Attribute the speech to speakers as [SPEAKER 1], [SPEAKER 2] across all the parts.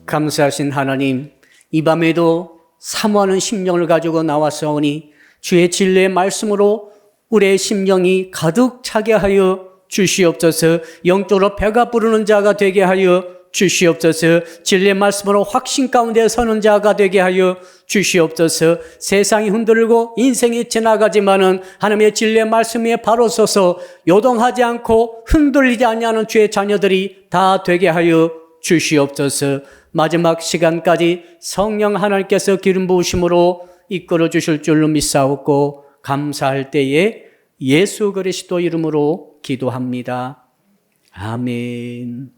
[SPEAKER 1] 감사하신 하나님, 이 밤에도 사모하는 심령을 가지고 나왔사오니 주의 진리의 말씀으로 우리의 심령이 가득 차게 하여 주시옵소서. 영적으로 배가 부르는 자가 되게 하여 주시옵소서. 진리의 말씀으로 확신 가운데 서는 자가 되게 하여 주시옵소서. 세상이 흔들고 인생이 지나가지만은 하나님의 진리의 말씀 위에 바로 서서 요동하지 않고 흔들리지 않냐는 주의 자녀들이 다 되게 하여 주시옵소서. 마지막 시간까지 성령 하나님께서 기름 부으심으로 이끌어 주실 줄로 믿사옵고 감사할 때에 예수 그리스도 이름으로 기도합니다. 아멘.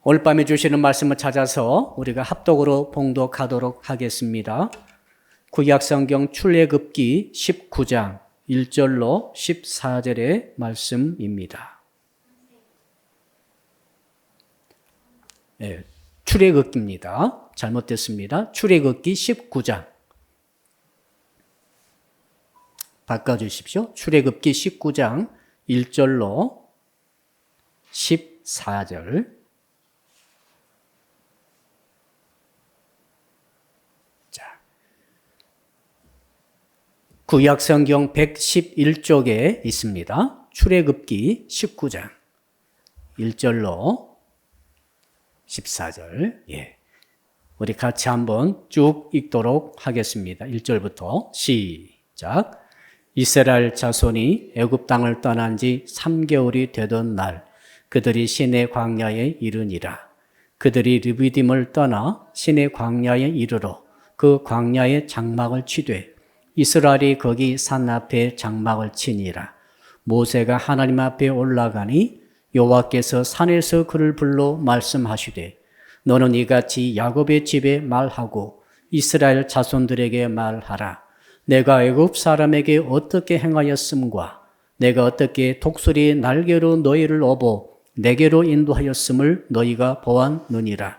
[SPEAKER 1] 오늘 밤에 주시는 말씀을 찾아서 우리가 합독으로 봉독하도록 하겠습니다. 구약성경 출애굽기 19장 1절로 14절의 말씀입니다. 네, 출애굽기입니다. 잘못됐습니다. 출애굽기 19장. 바꿔주십시오. 출애굽기 19장 1절로 14절. 구약성경 111쪽에 있습니다. 출애굽기 19장 1절로 14절. 우리 같이 한번 쭉 읽도록 하겠습니다. 1절부터 시작. 이스라엘 자손이 애굽 땅을 떠난 지 3개월이 되던 날 그들이 시내 광야에 이르니라. 그들이 르비딤을 떠나 시내 광야에 이르러 그 광야에 장막을 치되 이스라엘이 거기 산 앞에 장막을 치니라. 모세가 하나님 앞에 올라가니 여호와께서 산에서 그를 불러 말씀하시되 너는 이같이 야곱의 집에 말하고 이스라엘 자손들에게 말하라. 내가 애굽 사람에게 어떻게 행하였음과 내가 어떻게 독수리 날개로 너희를 업어 내게로 인도하였음을 너희가 보았느니라.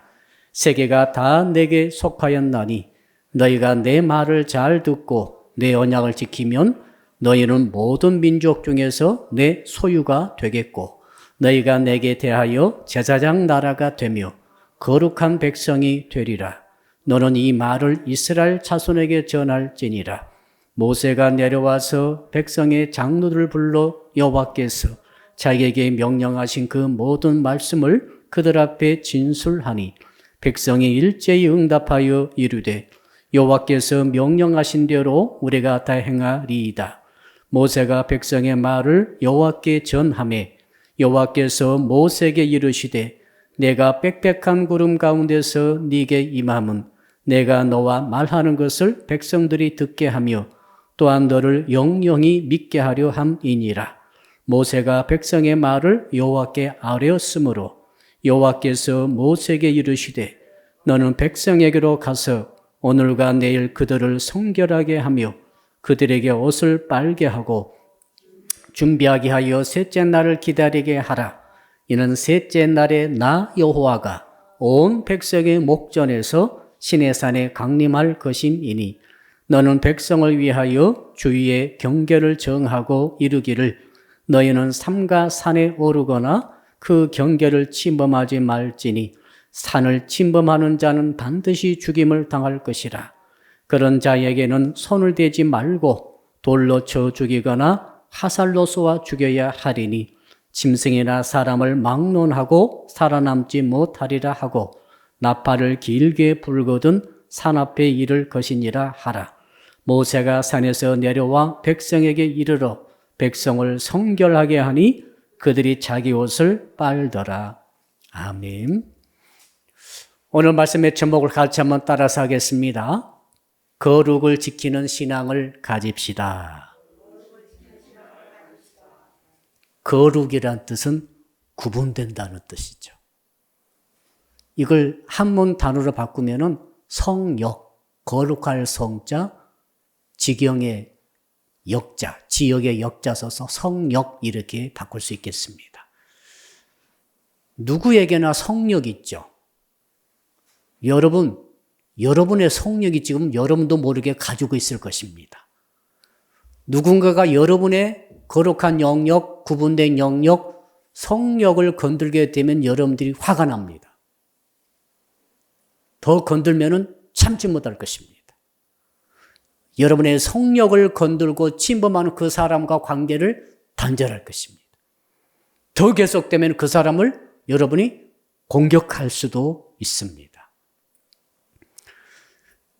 [SPEAKER 1] 세계가 다 내게 속하였나니 너희가 내 말을 잘 듣고 내 언약을 지키면 너희는 모든 민족 중에서 내 소유가 되겠고 너희가 내게 대하여 제사장 나라가 되며 거룩한 백성이 되리라. 너는 이 말을 이스라엘 자손에게 전할지니라. 모세가 내려와서 백성의 장로들을 불러 여호와께서 자기에게 명령하신 그 모든 말씀을 그들 앞에 진술하니 백성이 일제히 응답하여 이르되 여호와께서 명령하신 대로 우리가 다 행하리이다. 모세가 백성의 말을 여호와께 전하매 여호와께서 모세에게 이르시되 내가 빽빽한 구름 가운데서 네게 임함은 내가 너와 말하는 것을 백성들이 듣게 하며 또한 너를 영영히 믿게 하려 함이니라. 모세가 백성의 말을 여호와께 아뢰었으므로 여호와께서 모세에게 이르시되 너는 백성에게로 가서 오늘과 내일 그들을 성결하게 하며 그들에게 옷을 빨게 하고 준비하게 하여 셋째 날을 기다리게 하라. 이는 셋째 날에 나 여호와가 온 백성의 목전에서 시내산에 강림할 것임이니 너는 백성을 위하여 주위에 경계를 정하고 이르기를 너희는 삼가 산에 오르거나 그 경계를 침범하지 말지니 산을 침범하는 자는 반드시 죽임을 당할 것이라. 그런 자에게는 손을 대지 말고 돌로 쳐 죽이거나 화살로 쏘아 죽여야 하리니 짐승이나 사람을 막론하고 살아남지 못하리라 하고 나팔을 길게 불거든 산 앞에 이를 것이니라 하라. 모세가 산에서 내려와 백성에게 이르러 백성을 성결하게 하니 그들이 자기 옷을 빨더라. 아멘. 오늘 말씀의 제목을 같이 한번 따라서 하겠습니다. 거룩을 지키는 신앙을 가집시다. 거룩이란 뜻은 구분된다는 뜻이죠. 이걸 한문 단어로 바꾸면은 성역, 거룩할 성자, 지경의 역자, 지역의 역자 써서 성역 이렇게 바꿀 수 있겠습니다. 누구에게나 성역 있죠. 여러분의 성역이 지금 여러분도 모르게 가지고 있을 것입니다. 누군가가 여러분의 거룩한 영역, 구분된 영역, 성역을 건들게 되면 여러분들이 화가 납니다. 더 건들면은 참지 못할 것입니다. 여러분의 성욕을 건들고 침범하는 그 사람과 관계를 단절할 것입니다. 더 계속되면 그 사람을 여러분이 공격할 수도 있습니다.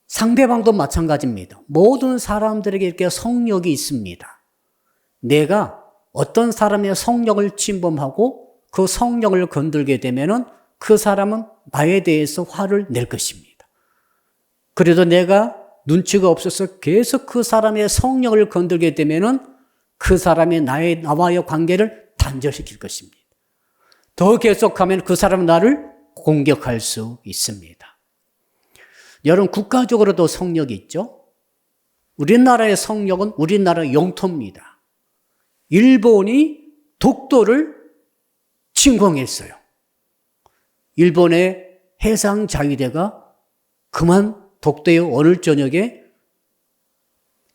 [SPEAKER 1] 상대방도 마찬가지입니다. 모든 사람들에게 이렇게 성욕이 있습니다. 내가 어떤 사람의 성욕을 침범하고 그 성욕을 건들게 되면은 그 사람은 나에 대해서 화를 낼 것입니다. 그래도 내가 눈치가 없어서 계속 그 사람의 성욕을 건들게 되면은 그 사람이 나와의 관계를 단절시킬 것입니다. 더 계속하면 그 사람은 나를 공격할 수 있습니다. 여러분, 국가적으로도 성욕이 있죠? 우리나라의 성욕은 우리나라 영토입니다. 일본이 독도를 침공했어요. 일본의 해상자위대가 그만 독도의 오늘 저녁에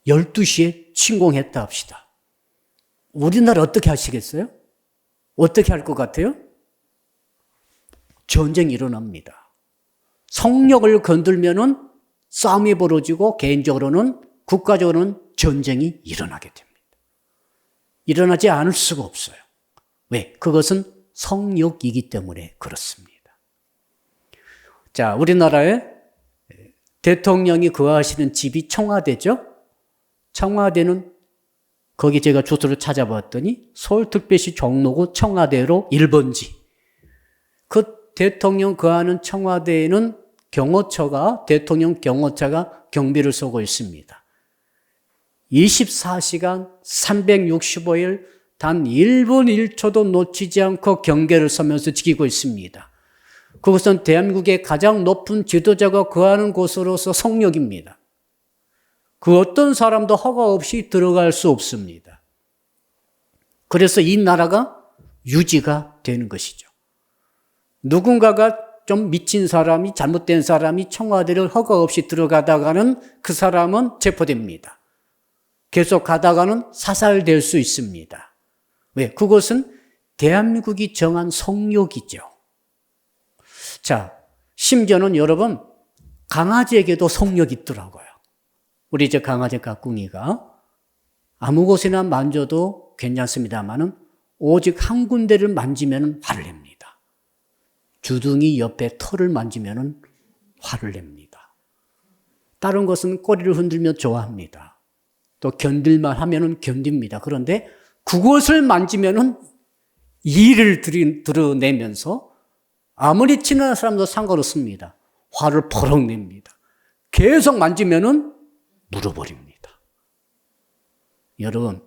[SPEAKER 1] 12시에 침공했다 합시다. 우리나라 어떻게 하시겠어요? 어떻게 할 것 같아요? 전쟁이 일어납니다. 성욕을 건들면은 싸움이 벌어지고 개인적으로는 국가적으로는 전쟁이 일어나게 됩니다. 일어나지 않을 수가 없어요. 왜? 그것은 성욕이기 때문에 그렇습니다. 자, 우리나라에 대통령이 거하시는 집이 청와대죠? 청와대는 거기 제가 주소를 찾아봤더니 서울특별시 종로구 청와대로 1번지. 그 대통령 거하는 청와대에는 대통령 경호처가 경비를 서고 있습니다. 24시간 365일 단 1분 1초도 놓치지 않고 경계를 서면서 지키고 있습니다. 그것은 대한민국의 가장 높은 지도자가 거하는 곳으로서 성역입니다. 그 어떤 사람도 허가 없이 들어갈 수 없습니다. 그래서 이 나라가 유지가 되는 것이죠. 누군가가 좀 미친 사람이, 잘못된 사람이 청와대를 허가 없이 들어가다가는 그 사람은 체포됩니다. 계속 가다가는 사살될 수 있습니다. 왜? 그것은 대한민국이 정한 성욕이죠. 자, 심지어는 여러분, 강아지에게도 성욕이 있더라고요. 우리 저 강아지 가꿍이가 아무 곳이나 만져도 괜찮습니다만은 오직 한 군데를 만지면 화를 냅니다. 주둥이 옆에 털을 만지면 화를 냅니다. 다른 것은 꼬리를 흔들며 좋아합니다. 또 견딜만 하면 견딥니다. 그런데 그것을 만지면 이를 드러내면서 아무리 친한 사람도 상관없습니다. 화를 버럭 냅니다. 계속 만지면 물어버립니다. 여러분,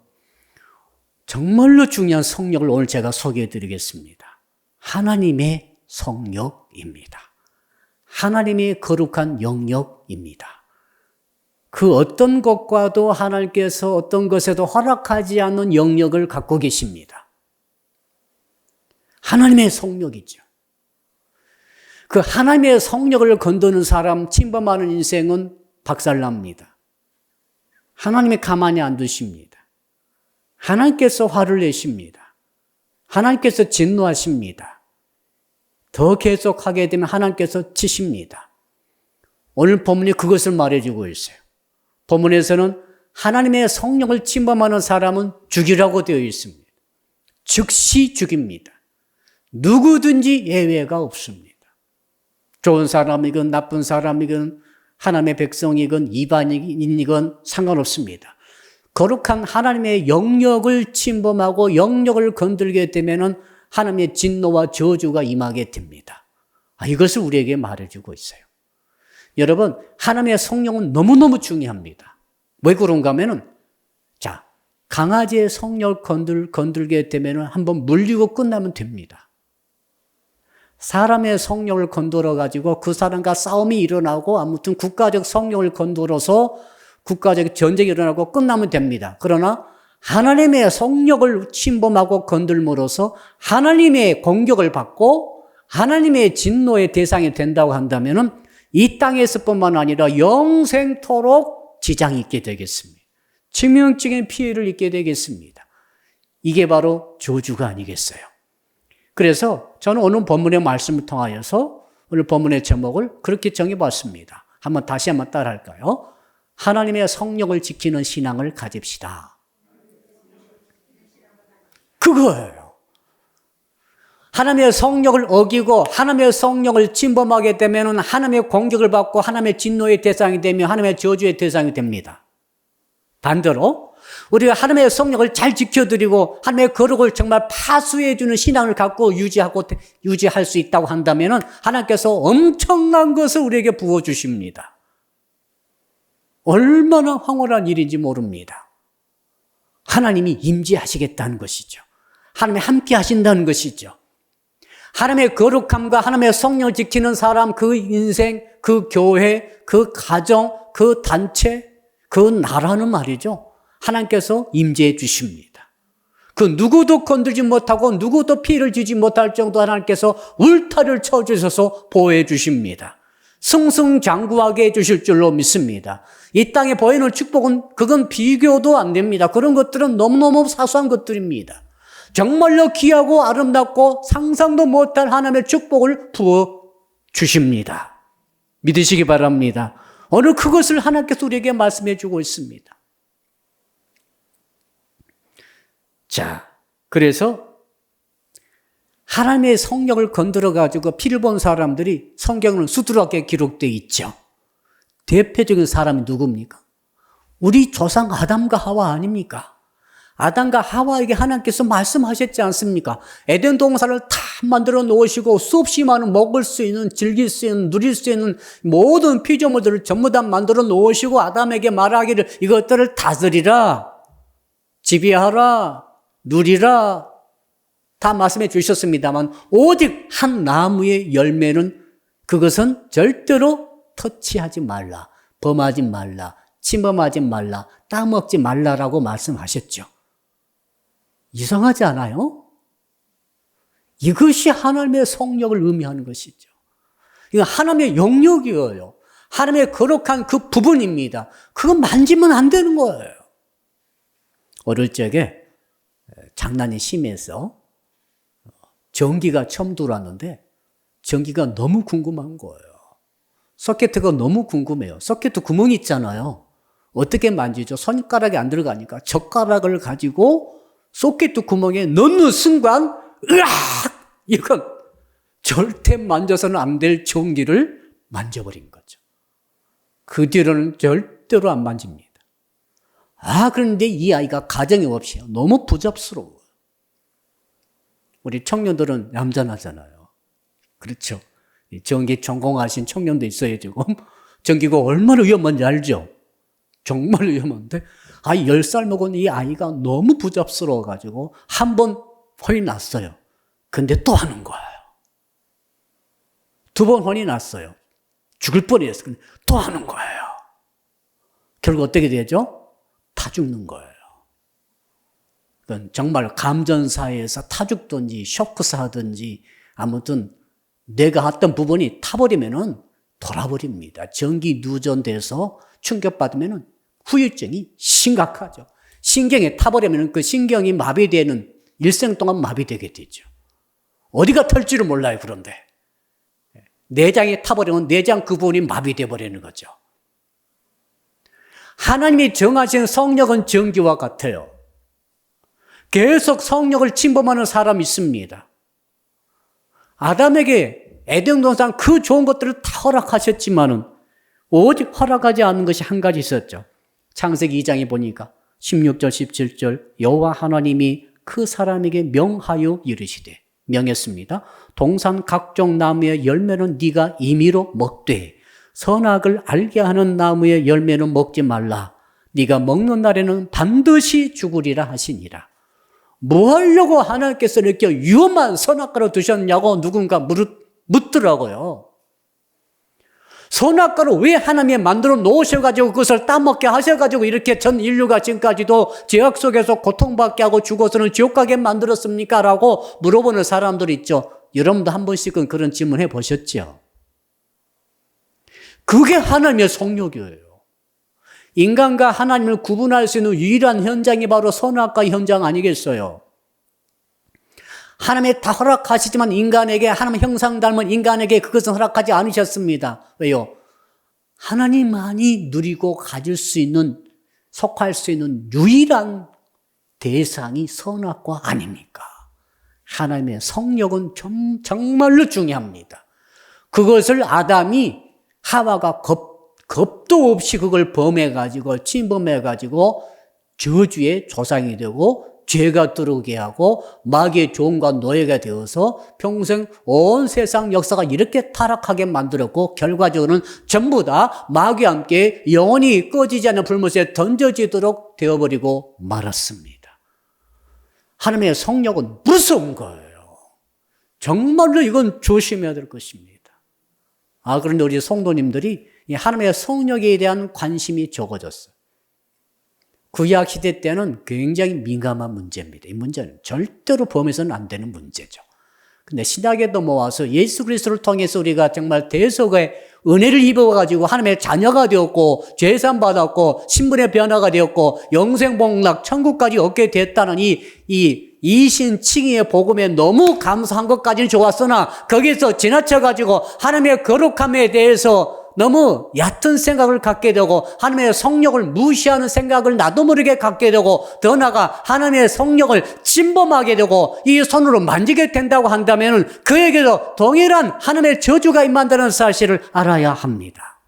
[SPEAKER 1] 정말로 중요한 성욕을 오늘 제가 소개해 드리겠습니다. 하나님의 성욕입니다. 하나님의 거룩한 영역입니다. 그 어떤 것과도 하나님께서 어떤 것에도 허락하지 않는 영역을 갖고 계십니다. 하나님의 성욕이죠. 그 하나님의 성욕을 건드는 사람, 침범하는 인생은 박살납니다. 하나님이 가만히 안 두십니다. 하나님께서 화를 내십니다. 하나님께서 진노하십니다. 더 계속하게 되면 하나님께서 치십니다. 오늘 본문이 그것을 말해주고 있어요. 본문에서는 하나님의 성령을 침범하는 사람은 죽이라고 되어 있습니다. 즉시 죽입니다. 누구든지 예외가 없습니다. 좋은 사람이건 나쁜 사람이건 하나님의 백성이건 이방인이건 상관없습니다. 거룩한 하나님의 영역을 침범하고 영역을 건들게 되면 하나님의 진노와 저주가 임하게 됩니다. 이것을 우리에게 말해주고 있어요. 여러분, 하나님의 성령은 너무너무 중요합니다. 왜 그런가 하면은, 자, 강아지의 성령을 건들게 되면 한번 물리고 끝나면 됩니다. 사람의 성령을 건드려가지고 그 사람과 싸움이 일어나고 아무튼 국가적 성령을 건드려서 국가적 전쟁이 일어나고 끝나면 됩니다. 그러나 하나님의 성령을 침범하고 건들므로써 하나님의 공격을 받고 하나님의 진노의 대상이 된다고 한다면 이 땅에서뿐만 아니라 영생토록 지장이 있게 되겠습니다. 치명적인 피해를 입게 되겠습니다. 이게 바로 저주가 아니겠어요. 그래서 저는 오늘 본문의 말씀을 통하여서 오늘 본문의 제목을 그렇게 정해봤습니다. 다시 한번 따라할까요? 하나님의 성령을 지키는 신앙을 가집시다. 그거예요. 하나님의 성령을 어기고 하나님의 성령을 침범하게 되면 하나님의 공격을 받고 하나님의 진노의 대상이 되며 하나님의 저주의 대상이 됩니다. 반대로 우리가 하나님의 성령을 잘 지켜드리고 하나님의 거룩을 정말 파수해주는 신앙을 갖고 유지할 수 있다고 한다면 하나님께서 엄청난 것을 우리에게 부어주십니다. 얼마나 황홀한 일인지 모릅니다. 하나님이 임재하시겠다는 것이죠. 하나님이 함께 하신다는 것이죠. 하나님의 거룩함과 하나님의 성령을 지키는 사람, 그 인생, 그 교회, 그 가정, 그 단체, 그 나라는 말이죠. 하나님께서 임재해 주십니다. 그 누구도 건들지 못하고 누구도 피해를 주지 못할 정도 하나님께서 울타리를 쳐주셔서 보호해 주십니다. 승승장구하게 해주실 줄로 믿습니다. 이 땅에 보이는 축복은 그건 비교도 안 됩니다. 그런 것들은 너무너무 사소한 것들입니다. 정말로 귀하고 아름답고 상상도 못할 하나님의 축복을 부어 주십니다. 믿으시기 바랍니다. 오늘 그것을 하나님께서 우리에게 말씀해 주고 있습니다. 자, 그래서 하나님의 성령을 건드려가지고 피를 본 사람들이 성경은 수두룩하게 기록되어 있죠. 대표적인 사람이 누굽니까? 우리 조상 아담과 하와 아닙니까? 아담과 하와에게 하나님께서 말씀하셨지 않습니까? 에덴 동산을 다 만들어 놓으시고 수없이 많은 먹을 수 있는, 즐길 수 있는, 누릴 수 있는 모든 피조물들을 전부 다 만들어 놓으시고 아담에게 말하기를 이것들을 다스리라, 지배하라, 누리라 다 말씀해 주셨습니다만 오직 한 나무의 열매는 그것은 절대로 터치하지 말라, 범하지 말라, 침범하지 말라, 따먹지 말라라고 말씀하셨죠. 이상하지 않아요? 이것이 하나님의 성령을 의미하는 것이죠. 이건 하나님의 영역이에요. 하나님의 거룩한 그 부분입니다. 그거 만지면 안 되는 거예요. 어릴 적에 장난이 심해서 전기가 처음 들어왔는데 전기가 너무 궁금한 거예요. 소켓가 너무 궁금해요. 소켓 구멍이 있잖아요. 어떻게 만지죠? 손가락이 안 들어가니까 젓가락을 가지고 소켓 구멍에 넣는 순간 으악! 이건 절대 만져서는 안 될 전기를 만져버린 거죠. 그 뒤로는 절대로 안 만집니다. 그런데 이 아이가 가정이 없이 너무 부잡스러워요. 우리 청년들은 얌전하잖아요. 그렇죠. 전기 전공하신 청년도 있어요, 지금. 전기가 얼마나 위험한지 알죠? 정말 위험한데, 10살 먹은 이 아이가 너무 부잡스러워가지고 한 번 혼이 났어요. 근데 또 하는 거예요. 2번 혼이 났어요. 죽을 뻔했어요. 근데 또 하는 거예요. 결국 어떻게 되죠? 타 죽는 거예요. 정말 감전사에서 타 죽든지 쇼크사든지 아무튼 내가 했던 부분이 타버리면은 돌아버립니다. 전기 누전돼서 충격받으면은 후유증이 심각하죠. 신경에 타버리면은 그 신경이 마비되는 일생 동안 마비되게 되죠. 어디가 털지를 몰라요. 그런데 내장에 타버리면 내장 그 부분이 마비돼 버리는 거죠. 하나님이 정하신 성령은 전기와 같아요. 계속 성령을 침범하는 사람이 있습니다. 아담에게 에덴 동산 그 좋은 것들을 다 허락하셨지만은 오직 허락하지 않은 것이 한 가지 있었죠. 창세기 2장에 보니까 16절 17절 여호와 하나님이 그 사람에게 명하여 이르시되 명했습니다. 동산 각종 나무의 열매는 네가 임의로 먹되 선악을 알게 하는 나무의 열매는 먹지 말라. 네가 먹는 날에는 반드시 죽으리라 하시니라. 뭐 하려고 하나님께서 이렇게 위험한 선악과를 두셨냐고 누군가 묻더라고요. 선악과를 왜 하나님이 만들어 놓으셔가지고 그것을 따먹게 하셔가지고 이렇게 전 인류가 지금까지도 죄악 속에서 고통받게 하고 죽어서는 지옥 가게 만들었습니까? 라고 물어보는 사람들 있죠. 여러분도 한 번씩은 그런 질문 해보셨죠? 그게 하나님의 속력이에요. 인간과 하나님을 구분할 수 있는 유일한 현장이 바로 선악과 현장 아니겠어요? 하나님이 다 허락하시지만 인간에게, 하나님 형상 닮은 인간에게 그것은 허락하지 않으셨습니다. 왜요? 하나님만이 누리고 가질 수 있는, 속할 수 있는 유일한 대상이 선악과 아닙니까? 하나님의 성령은 정말로 중요합니다. 그것을 아담이, 하와가 겁도 없이 그걸 범해가지고, 침범해가지고 저주의 조상이 되고 죄가 들어오게 하고 마귀의 종과 노예가 되어서 평생 온 세상 역사가 이렇게 타락하게 만들었고, 결과적으로는 전부 다 마귀와 함께 영원히 꺼지지 않는 불못에 던져지도록 되어버리고 말았습니다. 하나님의 성령은 무서운 거예요. 정말로 이건 조심해야 될 것입니다. 그런데 우리 성도님들이 이 하나님의 성령에 대한 관심이 적어졌어요. 구약 시대 때는 굉장히 민감한 문제입니다. 이 문제는 절대로 범해서는 안 되는 문제죠. 근데 신약에 넘어와서 예수 그리스도를 통해서 우리가 정말 대속의 은혜를 입어가지고 하나님의 자녀가 되었고, 죄산 받았고, 신분의 변화가 되었고, 영생복락, 천국까지 얻게 됐다는 이 이신칭의의 복음에 너무 감사한 것까지는 좋았으나, 거기서 지나쳐가지고 하나님의 거룩함에 대해서 너무 얕은 생각을 갖게 되고, 하나님의 성령을 무시하는 생각을 나도 모르게 갖게 되고, 더 나아가 하나님의 성령을 침범하게 되고 이 손으로 만지게 된다고 한다면 그에게도 동일한 하나님의 저주가 임한다는 사실을 알아야 합니다.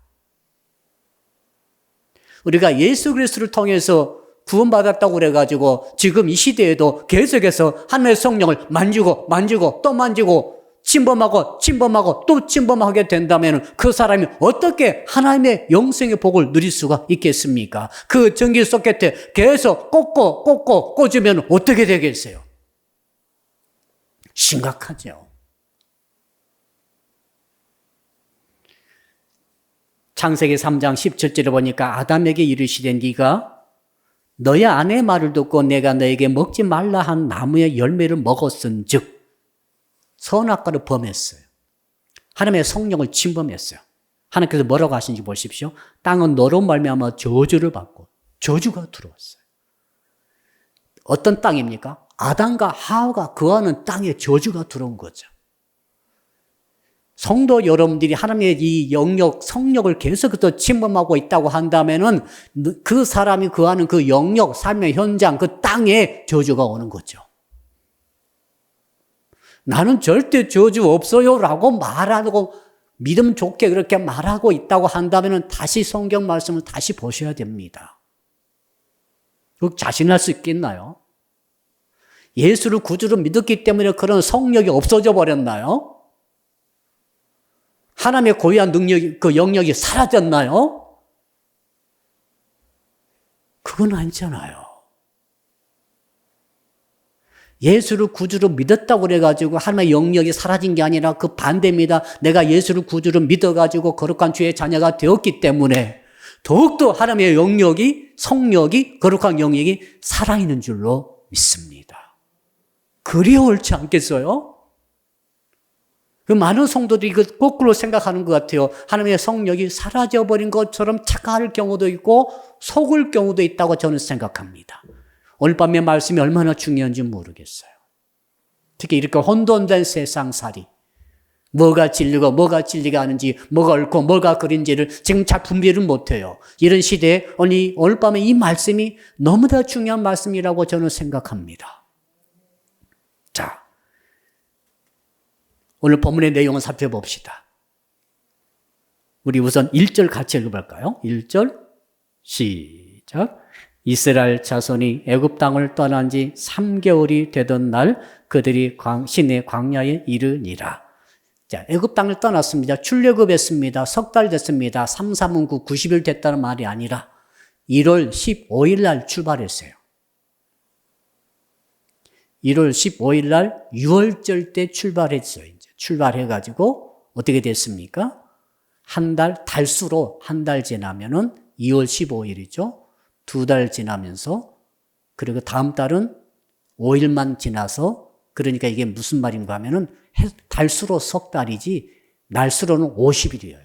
[SPEAKER 1] 우리가 예수 그리스도를 통해서 구원받았다고 그래가지고 지금 이 시대에도 계속해서 하나님의 성령을 만지고 또 만지고 침범하고 또 침범하게 된다면 그 사람이 어떻게 하나님의 영생의 복을 누릴 수가 있겠습니까? 그 전기 소켓에 계속 꽂으면 어떻게 되겠어요? 심각하죠. 창세기 3장 17절에 보니까 아담에게 이르시되 네가 너의 아내의 말을 듣고 내가 너에게 먹지 말라 한 나무의 열매를 먹었은즉 선악과를 범했어요. 하나님의 성령을 침범했어요. 하나님께서 뭐라고 하신지 보십시오. 땅은 너로 말미암아 저주를 받고 저주가 들어왔어요. 어떤 땅입니까? 아담과 하와가 거하는 땅에 저주가 들어온 거죠. 성도 여러분들이 하나님의 이 영역, 성령을 계속해서 침범하고 있다고 한다면은 그 사람이 거하는 그 영역, 삶의 현장, 그 땅에 저주가 오는 거죠. 나는 절대 저주 없어요라고 말하고 믿음 좋게 그렇게 말하고 있다고 한다면 다시 성경 말씀을 다시 보셔야 됩니다. 자신할 수 있겠나요? 예수를 구주로 믿었기 때문에 그런 성령이 없어져 버렸나요? 하나님의 고유한 능력이, 그 영역이 사라졌나요? 그건 아니잖아요. 예수를 구주로 믿었다고 그래가지고 하나님의 영역이 사라진 게 아니라 그 반대입니다. 내가 예수를 구주로 믿어가지고 거룩한 주의 자녀가 되었기 때문에 더욱더 하나님의 영역이, 성령이, 거룩한 영역이 살아있는 줄로 믿습니다. 그리 옳지 않겠어요? 그 많은 성도들이 이거 거꾸로 생각하는 것 같아요. 하나님의 성령이 사라져버린 것처럼 착각할 경우도 있고 속을 경우도 있다고 저는 생각합니다. 오늘 밤의 말씀이 얼마나 중요한지 모르겠어요. 특히 이렇게 혼돈된 세상살이, 뭐가 진리고 뭐가 진리가 아닌지, 뭐가 옳고 뭐가 그린지를 지금 잘 분별을 못해요. 이런 시대에 오늘 밤에 이 말씀이 너무나 중요한 말씀이라고 저는 생각합니다. 자, 오늘 본문의 내용을 살펴봅시다. 우리 우선 1절 같이 읽어볼까요? 1절 시작. 이스라엘 자손이 애굽 땅을 떠난 지 3개월이 되던 날 그들이 시내 광야에 이르니라. 자, 애굽 땅을 떠났습니다. 출애굽했습니다. 석 달 됐습니다. 3, 3은 9, 90일 됐다는 말이 아니라 1월 15일 날 출발했어요. 1월 15일 날 6월절 때 출발했어요. 이제 출발해가지고 어떻게 됐습니까? 한 달, 달수로 한 달 지나면은 2월 15일이죠. 2달 지나면서, 그리고 다음 달은 5일만 지나서, 그러니까 이게 무슨 말인가 하면은 달수로 석 달이지 날수로는 50일이에요.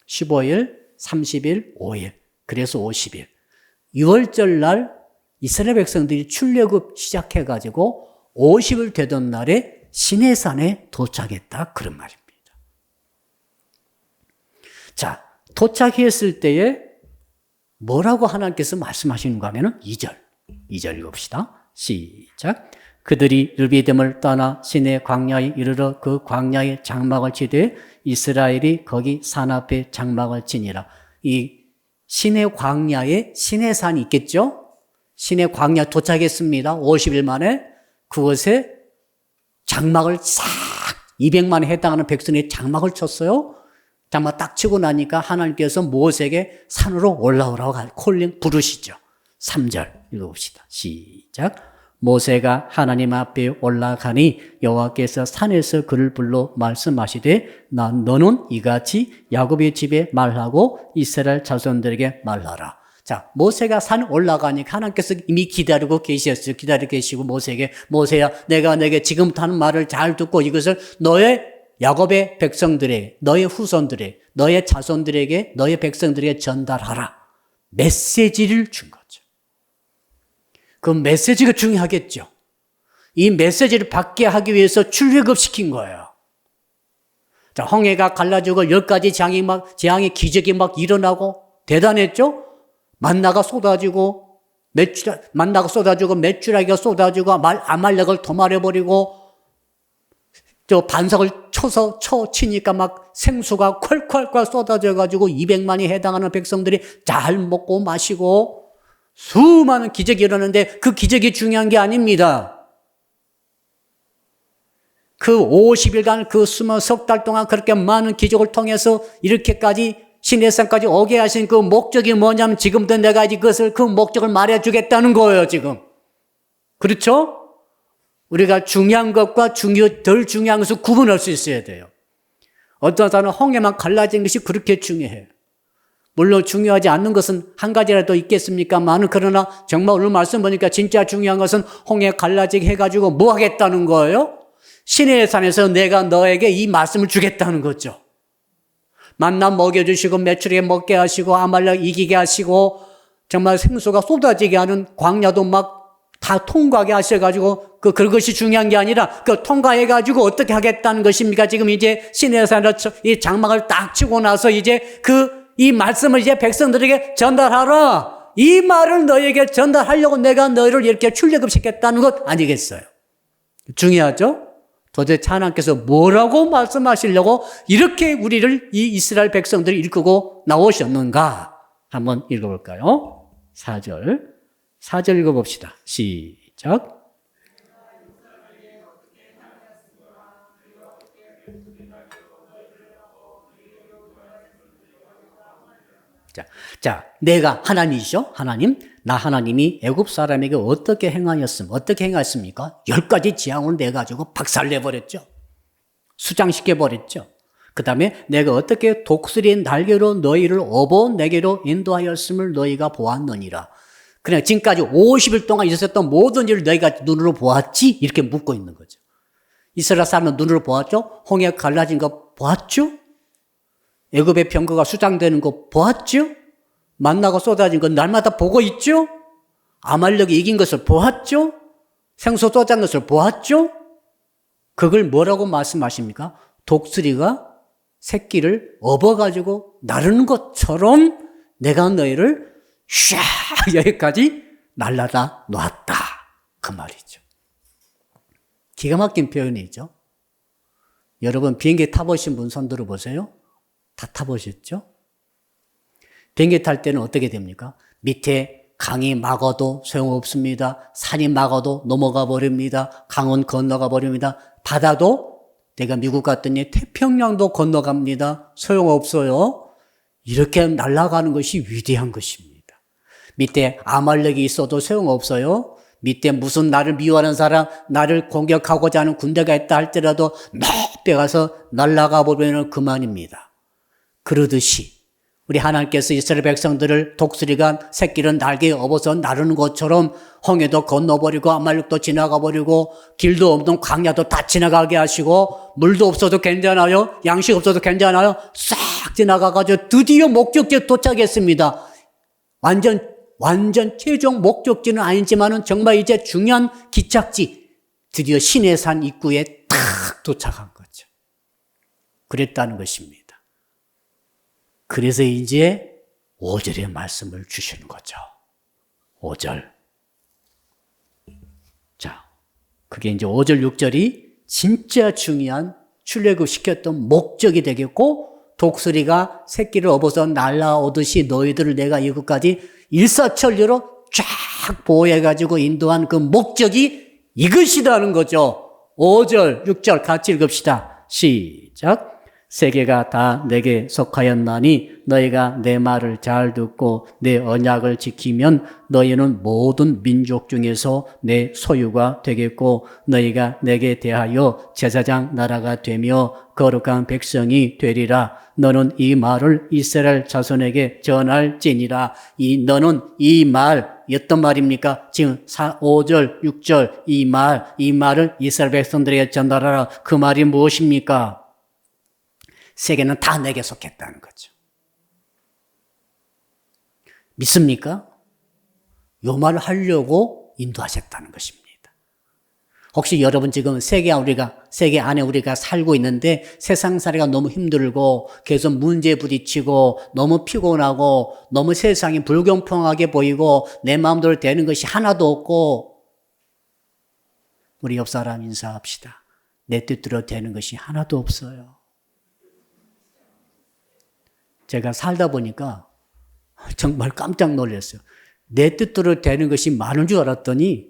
[SPEAKER 1] 15일, 30일, 5일. 그래서 50일. 6월절 날 이스라엘 백성들이 출애굽 시작해가지고 50일 되던 날에 시내산에 도착했다. 그런 말입니다. 자, 도착했을 때에 뭐라고 하나님께서 말씀하시는가 하면은 2절 읽읍시다. 시작. 그들이 르비딤을 떠나 시내 광야에 이르러 그 광야에 장막을 치되 이스라엘이 거기 산 앞에 장막을 치니라. 이 시내 광야에 시내산이 있겠죠? 시내 광야 도착했습니다. 50일 만에 그곳에 장막을 싹 200만에 해당하는 백성이 장막을 쳤어요. 장막 딱 치고 나니까 하나님께서 모세에게 산으로 올라오라고 콜링 부르시죠. 3절 읽어봅시다. 시작. 모세가 하나님 앞에 올라가니 여호와께서 산에서 그를 불러 말씀하시되 너는 이같이 야곱의 집에 말하고 이스라엘 자손들에게 말하라. 자, 모세가 산 올라가니까 하나님께서 이미 기다리고 계셨어요. 기다리고 계시고 모세에게 모세야 내가 내게 지금부터 하는 말을 잘 듣고 이것을 너의 야곱의 백성들에게 너의 후손들에게 너의 자손들에게 너의 백성들에게 전달하라. 메시지를 준 거죠. 그 메시지가 중요하겠죠. 이 메시지를 받게 하기 위해서 출애굽시킨 거예요. 자, 홍해가 갈라지고 10가지 재앙의 기적이 막 일어나고 대단했죠? 만나가 쏟아지고 메추라기가 쏟아지고 아말렉을 도말해버리고 저 반석을 치니까 막 생수가 콸콸콸 쏟아져가지고 200만이 해당하는 백성들이 잘 먹고 마시고 수많은 기적이 일어나는데 그 기적이 중요한 게 아닙니다. 그 50일간 그 수많은 석 달 동안 그렇게 많은 기적을 통해서 이렇게까지 시내산까지 오게 하신 그 목적이 뭐냐면 지금도 내가 이것을 그 목적을 말해주겠다는 거예요, 지금. 그렇죠? 우리가 중요한 것과 덜 중요한 것을 구분할 수 있어야 돼요. 어떤 사람은 홍해만 갈라진 것이 그렇게 중요해요. 물론 중요하지 않는 것은 한 가지라도 있겠습니까만은 그러나 정말 오늘 말씀 보니까 진짜 중요한 것은 홍해 갈라지게 해가지고 뭐 하겠다는 거예요? 시내의 산에서 내가 너에게 이 말씀을 주겠다는 거죠. 만나 먹여주시고 메추리에 먹게 하시고 아말렉 이기게 하시고 정말 생수가 쏟아지게 하는 광야도 막 다 통과하게 하셔가지고 그것이 중요한 게 아니라 그 통과해가지고 어떻게 하겠다는 것입니까? 지금 이제 시내의 산에서 이 장막을 딱 치고 나서 이제 이 말씀을 이제 백성들에게 전달하라. 이 말을 너에게 전달하려고 내가 너희를 이렇게 출애굽시켰다는 것 아니겠어요? 중요하죠? 도대체 하나님께서 뭐라고 말씀하시려고 이렇게 우리를 이 이스라엘 백성들을 이끌고 나오셨는가? 한번 읽어볼까요? 4절 읽어봅시다. 시작. 자, 내가 하나님이죠. 하나님. 나 하나님이 애굽 사람에게 어떻게 행하였습니까? 10가지 재앙을 내가지고 박살내버렸죠. 수장시켜버렸죠. 그 다음에 내가 어떻게 독수리의 날개로 너희를 업어 내게로 인도하였음을 너희가 보았느니라. 그냥 지금까지 50일 동안 있었던 모든 일을 너희가 눈으로 보았지? 이렇게 묻고 있는 거죠. 이스라엘 사람은 눈으로 보았죠? 홍해 갈라진 거 보았죠? 애굽의 병거가 수장되는 거 보았죠? 만나가 쏟아진 거 날마다 보고 있죠? 아말렉이 이긴 것을 보았죠? 생수 쏟아진 것을 보았죠? 그걸 뭐라고 말씀하십니까? 독수리가 새끼를 업어가지고 나르는 것처럼 내가 너희를 샤 여기까지 날라다 놨다. 그 말이죠. 기가 막힌 표현이죠. 여러분 비행기 타보신 분 손 들어보세요. 다 타보셨죠? 비행기 탈 때는 어떻게 됩니까? 밑에 강이 막아도 소용없습니다. 산이 막아도 넘어가 버립니다. 강은 건너가 버립니다. 바다도 내가 미국 갔더니 태평양도 건너갑니다. 소용없어요. 이렇게 날아가는 것이 위대한 것입니다. 밑에 아말렉이 있어도 소용없어요. 밑에 무슨 나를 미워하는 사람, 나를 공격하고자 하는 군대가 있다 할지라도 높이 가서 날아가 버리면 그만입니다. 그러듯이 우리 하나님께서 이스라엘 백성들을 독수리가 새끼를 날개에 업어서 나르는 것처럼 홍해도 건너버리고 아말렉도 지나가버리고 길도 없는 광야도 다 지나가게 하시고 물도 없어도 괜찮아요. 양식 없어도 괜찮아요. 싹 지나가가지고 드디어 목적지에 도착했습니다. 완전 최종 목적지는 아니지만은 정말 이제 중요한 기착지 드디어 시내산 입구에 탁 도착한 거죠. 그랬다는 것입니다. 그래서 이제 5절의 말씀을 주시는 거죠. 5절. 자, 그게 이제 5절, 6절이 진짜 중요한 출애굽 시켰던 목적이 되겠고, 독수리가 새끼를 업어서 날아오듯이 너희들을 내가 이것까지 일사천리로 쫙 보호해가지고 인도한 그 목적이 이것이라는 거죠. 5절, 6절 같이 읽읍시다. 시작. 세계가 다 내게 속하였나니 너희가 내 말을 잘 듣고 내 언약을 지키면 너희는 모든 민족 중에서 내 소유가 되겠고 너희가 내게 대하여 제사장 나라가 되며 거룩한 백성이 되리라. 너는 이 말을 이스라엘 자손에게 전할지니라. 너는 이 말 어떤 말입니까? 지금 5절, 6절 이 말을 이스라엘 백성들에게 전달하라. 그 말이 무엇입니까? 세계는 다 내게 속했다는 거죠. 믿습니까? 요 말을 하려고 인도하셨다는 것입니다. 혹시 여러분 지금 세계 안에 우리가 살고 있는데 세상살이가 너무 힘들고 계속 문제에 부딪히고 너무 피곤하고 너무 세상이 불공평하게 보이고 내 마음대로 되는 것이 하나도 없고 우리 옆 사람 인사합시다. 내 뜻대로 되는 것이 하나도 없어요. 제가 살다 보니까 정말 깜짝 놀랐어요. 내 뜻대로 되는 것이 많은 줄 알았더니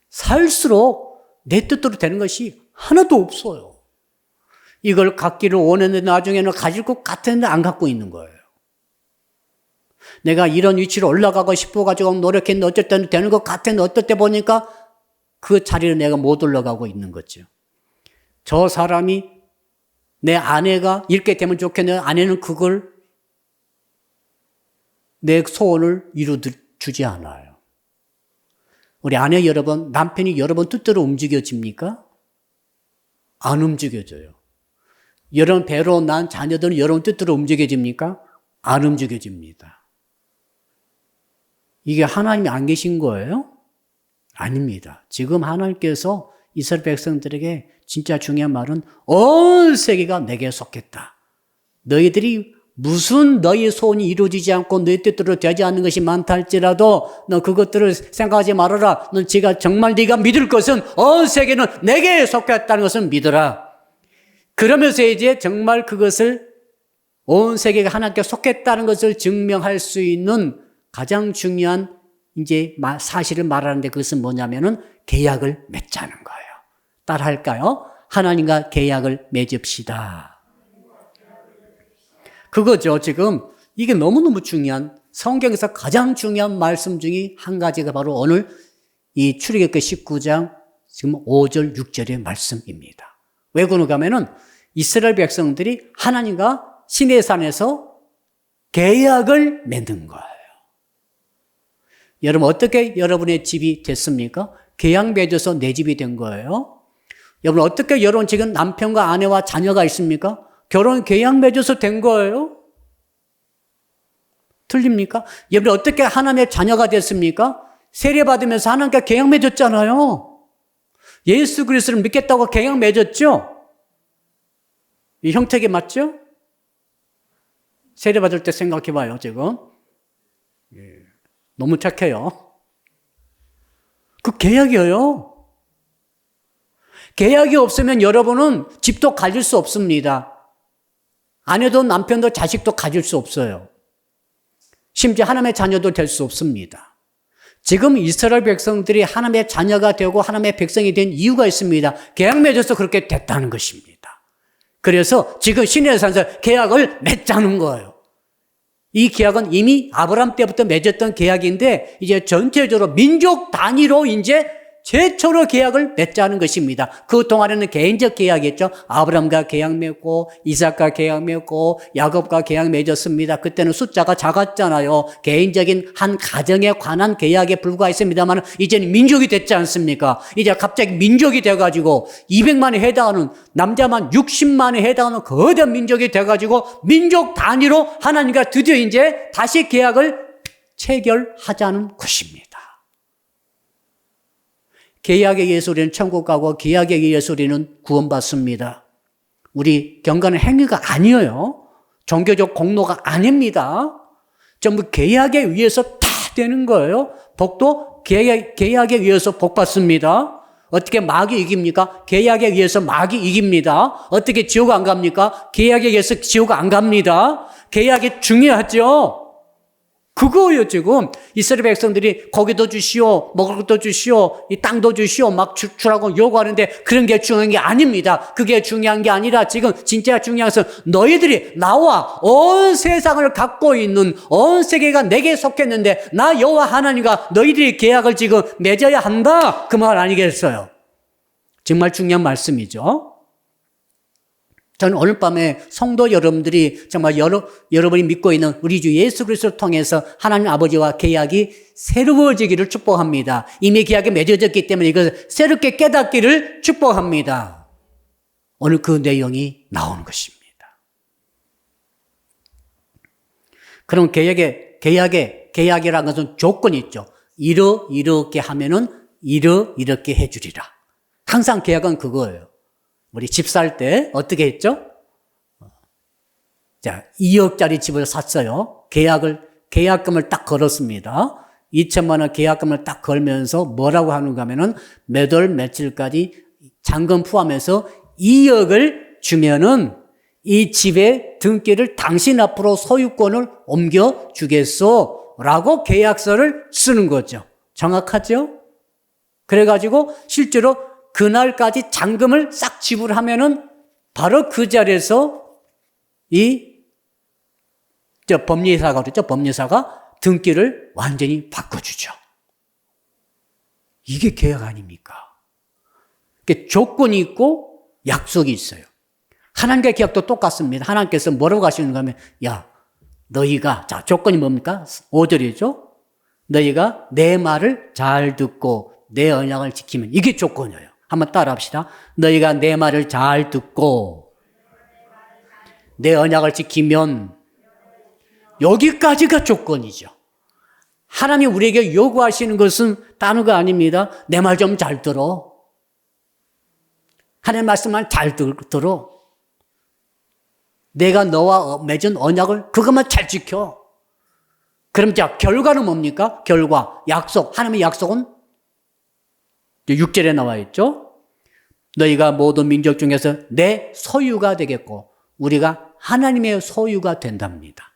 [SPEAKER 1] 살수록 내 뜻대로 되는 것이 하나도 없어요. 이걸 갖기를 원했는데 나중에는 가질 것 같았는데 안 갖고 있는 거예요. 내가 이런 위치로 올라가고 싶어가지고 노력했는데 어쩔 때는 되는 것 같았는데 어떨 때 보니까 그 자리를 내가 못 올라가고 있는 거죠. 저 사람이 내 아내가 이렇게 되면 좋겠는데 아내는 그걸 내 소원을 이루어주지 않아요. 우리 아내 여러분, 남편이 여러분 뜻대로 움직여집니까? 안 움직여져요. 여러분 배로 난 자녀들은 여러분 뜻대로 움직여집니까? 안 움직여집니다. 이게 하나님이 안 계신 거예요? 아닙니다. 지금 하나님께서 이스라엘 백성들에게 진짜 중요한 말은 온 세계가 내게 속했다. 너희들이 무슨 너희 소원이 이루어지지 않고 너희 뜻대로 되지 않는 것이 많다 할지라도 너 그것들을 생각하지 말아라. 너 정말 네가 믿을 것은 온 세계는 내게 속했다는 것을 믿어라. 그러면서 이제 정말 그것을 온 세계가 하나님께 속했다는 것을 증명할 수 있는 가장 중요한 이제 사실을 말하는데 그것은 뭐냐면은 계약을 맺자는 거예요. 따라할까요? 하나님과 계약을 맺읍시다. 그거죠. 지금 이게 너무너무 중요한 성경에서 가장 중요한 말씀 중에 한 가지가 바로 오늘 이 출애굽기 19장 지금 5절 6절의 말씀입니다. 왜 그런가 하면은 이스라엘 백성들이 하나님과 시내산에서 계약을 맺는 거예요. 여러분 어떻게 여러분의 집이 됐습니까? 계약 맺어서 내 집이 된 거예요. 여러분 어떻게 여러분 지금 남편과 아내와 자녀가 있습니까? 결혼 계약 맺어서 된 거예요? 틀립니까? 여러분 어떻게 하나님의 자녀가 됐습니까? 세례받으면서 하나님과 계약 맺었잖아요. 예수 그리스도를 믿겠다고 계약 맺었죠? 이 형태가 맞죠? 세례받을 때 생각해 봐요, 지금. 너무 착해요. 그 계약이에요. 계약이 없으면 여러분은 집도 가질 수 없습니다. 아내도 남편도 자식도 가질 수 없어요. 심지어 하나님의 자녀도 될 수 없습니다. 지금 이스라엘 백성들이 하나님의 자녀가 되고 하나님의 백성이 된 이유가 있습니다. 계약 맺어서 그렇게 됐다는 것입니다. 그래서 지금 시내산에서 계약을 맺자는 거예요. 이 계약은 이미 아브라함 때부터 맺었던 계약인데 이제 전체적으로 민족 단위로 이제 최초로 계약을 맺자는 것입니다. 그 동안에는 개인적 계약이었죠. 아브라함과 계약 맺고 이삭과 계약 맺고 야곱과 계약 맺었습니다. 그때는 숫자가 작았잖아요. 개인적인 한 가정에 관한 계약에 불과했습니다만 이제는 민족이 됐지 않습니까? 이제 갑자기 민족이 돼가지고 200만에 해당하는 남자만 60만에 해당하는 거대한 민족이 돼가지고 민족 단위로 하나님과 드디어 이제 다시 계약을 체결하자는 것입니다. 계약에 의해서 우리는 천국 가고 계약에 의해서 우리는 구원받습니다. 우리 경건한 행위가 아니에요. 종교적 공로가 아닙니다. 전부 계약에 의해서 다 되는 거예요. 복도 계약에 의해서 복 받습니다. 어떻게 마귀 이깁니까? 계약에 의해서 마귀 이깁니다. 어떻게 지옥 안 갑니까? 계약에 의해서 지옥 안 갑니다. 계약이 중요하죠. 그거예요. 지금 이스라엘 백성들이 고기도 주시오, 먹을 것도 주시오, 이 땅도 주시오 막 주라고 요구하는데 그런 게 중요한 게 아닙니다. 그게 중요한 게 아니라 지금 진짜 중요한 것은 너희들이 나와 온 세상을 갖고 있는 온 세계가 내게 속했는데 나 여호와 하나님과 너희들이 계약을 지금 맺어야 한다. 그 말 아니겠어요? 정말 중요한 말씀이죠. 저는 오늘 밤에 성도 여러분들이 정말 여러분이 믿고 있는 우리 주 예수 그리스도를 통해서 하나님 아버지와 계약이 새로워지기를 축복합니다. 이미 계약이 맺어졌기 때문에 이것을 새롭게 깨닫기를 축복합니다. 오늘 그 내용이 나오는 것입니다. 그럼 계약이라는 것은 조건이 있죠. 이렇게 하면은 이렇게 해주리라. 항상 계약은 그거예요. 우리 집 살 때 어떻게 했죠? 자, 2억짜리 집을 샀어요. 계약금을 딱 걸었습니다. 2천만 원 계약금을 딱 걸면서 뭐라고 하는가 하면은 몇 월 며칠까지 잔금 포함해서 2억을 주면은 이 집의 등기를 당신 앞으로 소유권을 옮겨주겠소 라고 계약서를 쓰는 거죠. 정확하죠? 그래가지고 실제로 그날까지 잔금을 싹 지불하면은 바로 그 자리에서 법리사가 그랬죠. 법리사가 등기를 완전히 바꿔주죠. 이게 계약 아닙니까? 조건이 있고 약속이 있어요. 하나님과의 계약도 똑같습니다. 하나님께서 뭐라고 하시는가 하면, 야, 너희가, 자, 조건이 뭡니까? 5절이죠. 너희가 내 말을 잘 듣고 내 언약을 지키면 이게 조건이에요. 한번 따라 합시다. 너희가 내 말을 잘 듣고 내 언약을 지키면 여기까지가 조건이죠. 하나님이 우리에게 요구하시는 것은 다른 거 아닙니다. 내 말 좀 잘 들어. 하나님 말씀만 잘 들어. 내가 너와 맺은 언약을 그것만 잘 지켜. 그럼 자, 결과는 뭡니까? 결과, 약속. 하나님의 약속은 6절에 나와 있죠. 너희가 모든 민족 중에서 내 소유가 되겠고 우리가 하나님의 소유가 된답니다.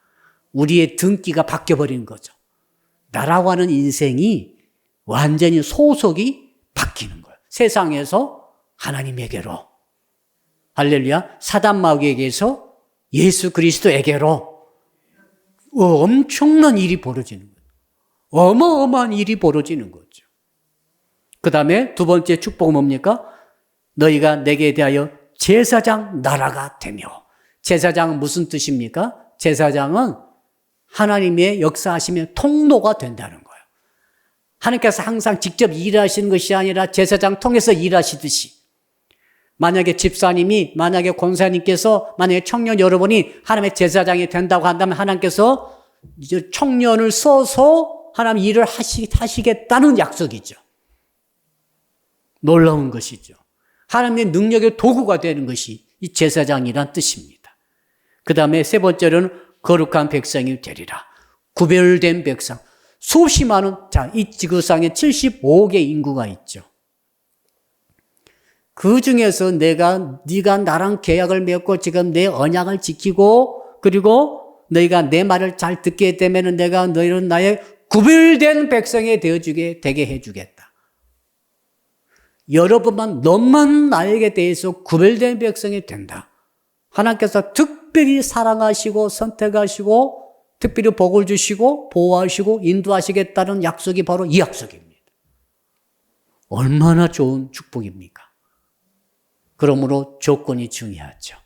[SPEAKER 1] 우리의 등기가 바뀌어버리는 거죠. 나라고 하는 인생이 완전히 소속이 바뀌는 거예요. 세상에서 하나님에게로, 할렐루야, 사단 마귀에게서 예수 그리스도에게로 엄청난 일이 벌어지는 거예요. 어마어마한 일이 벌어지는 거죠. 그 다음에 두 번째 축복은 뭡니까? 너희가 내게 대하여 제사장 나라가 되며. 제사장은 무슨 뜻입니까? 제사장은 하나님의 역사하시면 통로가 된다는 거예요. 하나님께서 항상 직접 일하시는 것이 아니라 제사장 통해서 일하시듯이, 만약에 집사님이, 만약에 권사님께서, 만약에 청년 여러분이 하나님의 제사장이 된다고 한다면 하나님께서 이제 청년을 써서 하나님 일을 하시겠다는 약속이죠. 놀라운 것이죠. 하나님의 능력의 도구가 되는 것이 이 제사장이란 뜻입니다. 그 다음에 세 번째로는 거룩한 백성이 되리라. 구별된 백성. 수없이 많은, 자, 이 지구상에 75개 인구가 있죠. 그 중에서 네가 나랑 계약을 맺고 지금 내 언약을 지키고 그리고 너희가 내 말을 잘 듣게 되면 내가 너희는 나의 구별된 백성이 되게 해주겠다. 여러분만, 너만 나에게 대해서 구별된 백성이 된다. 하나님께서 특별히 사랑하시고 선택하시고 특별히 복을 주시고 보호하시고 인도하시겠다는 약속이 바로 이 약속입니다. 얼마나 좋은 축복입니까? 그러므로 조건이 중요하죠.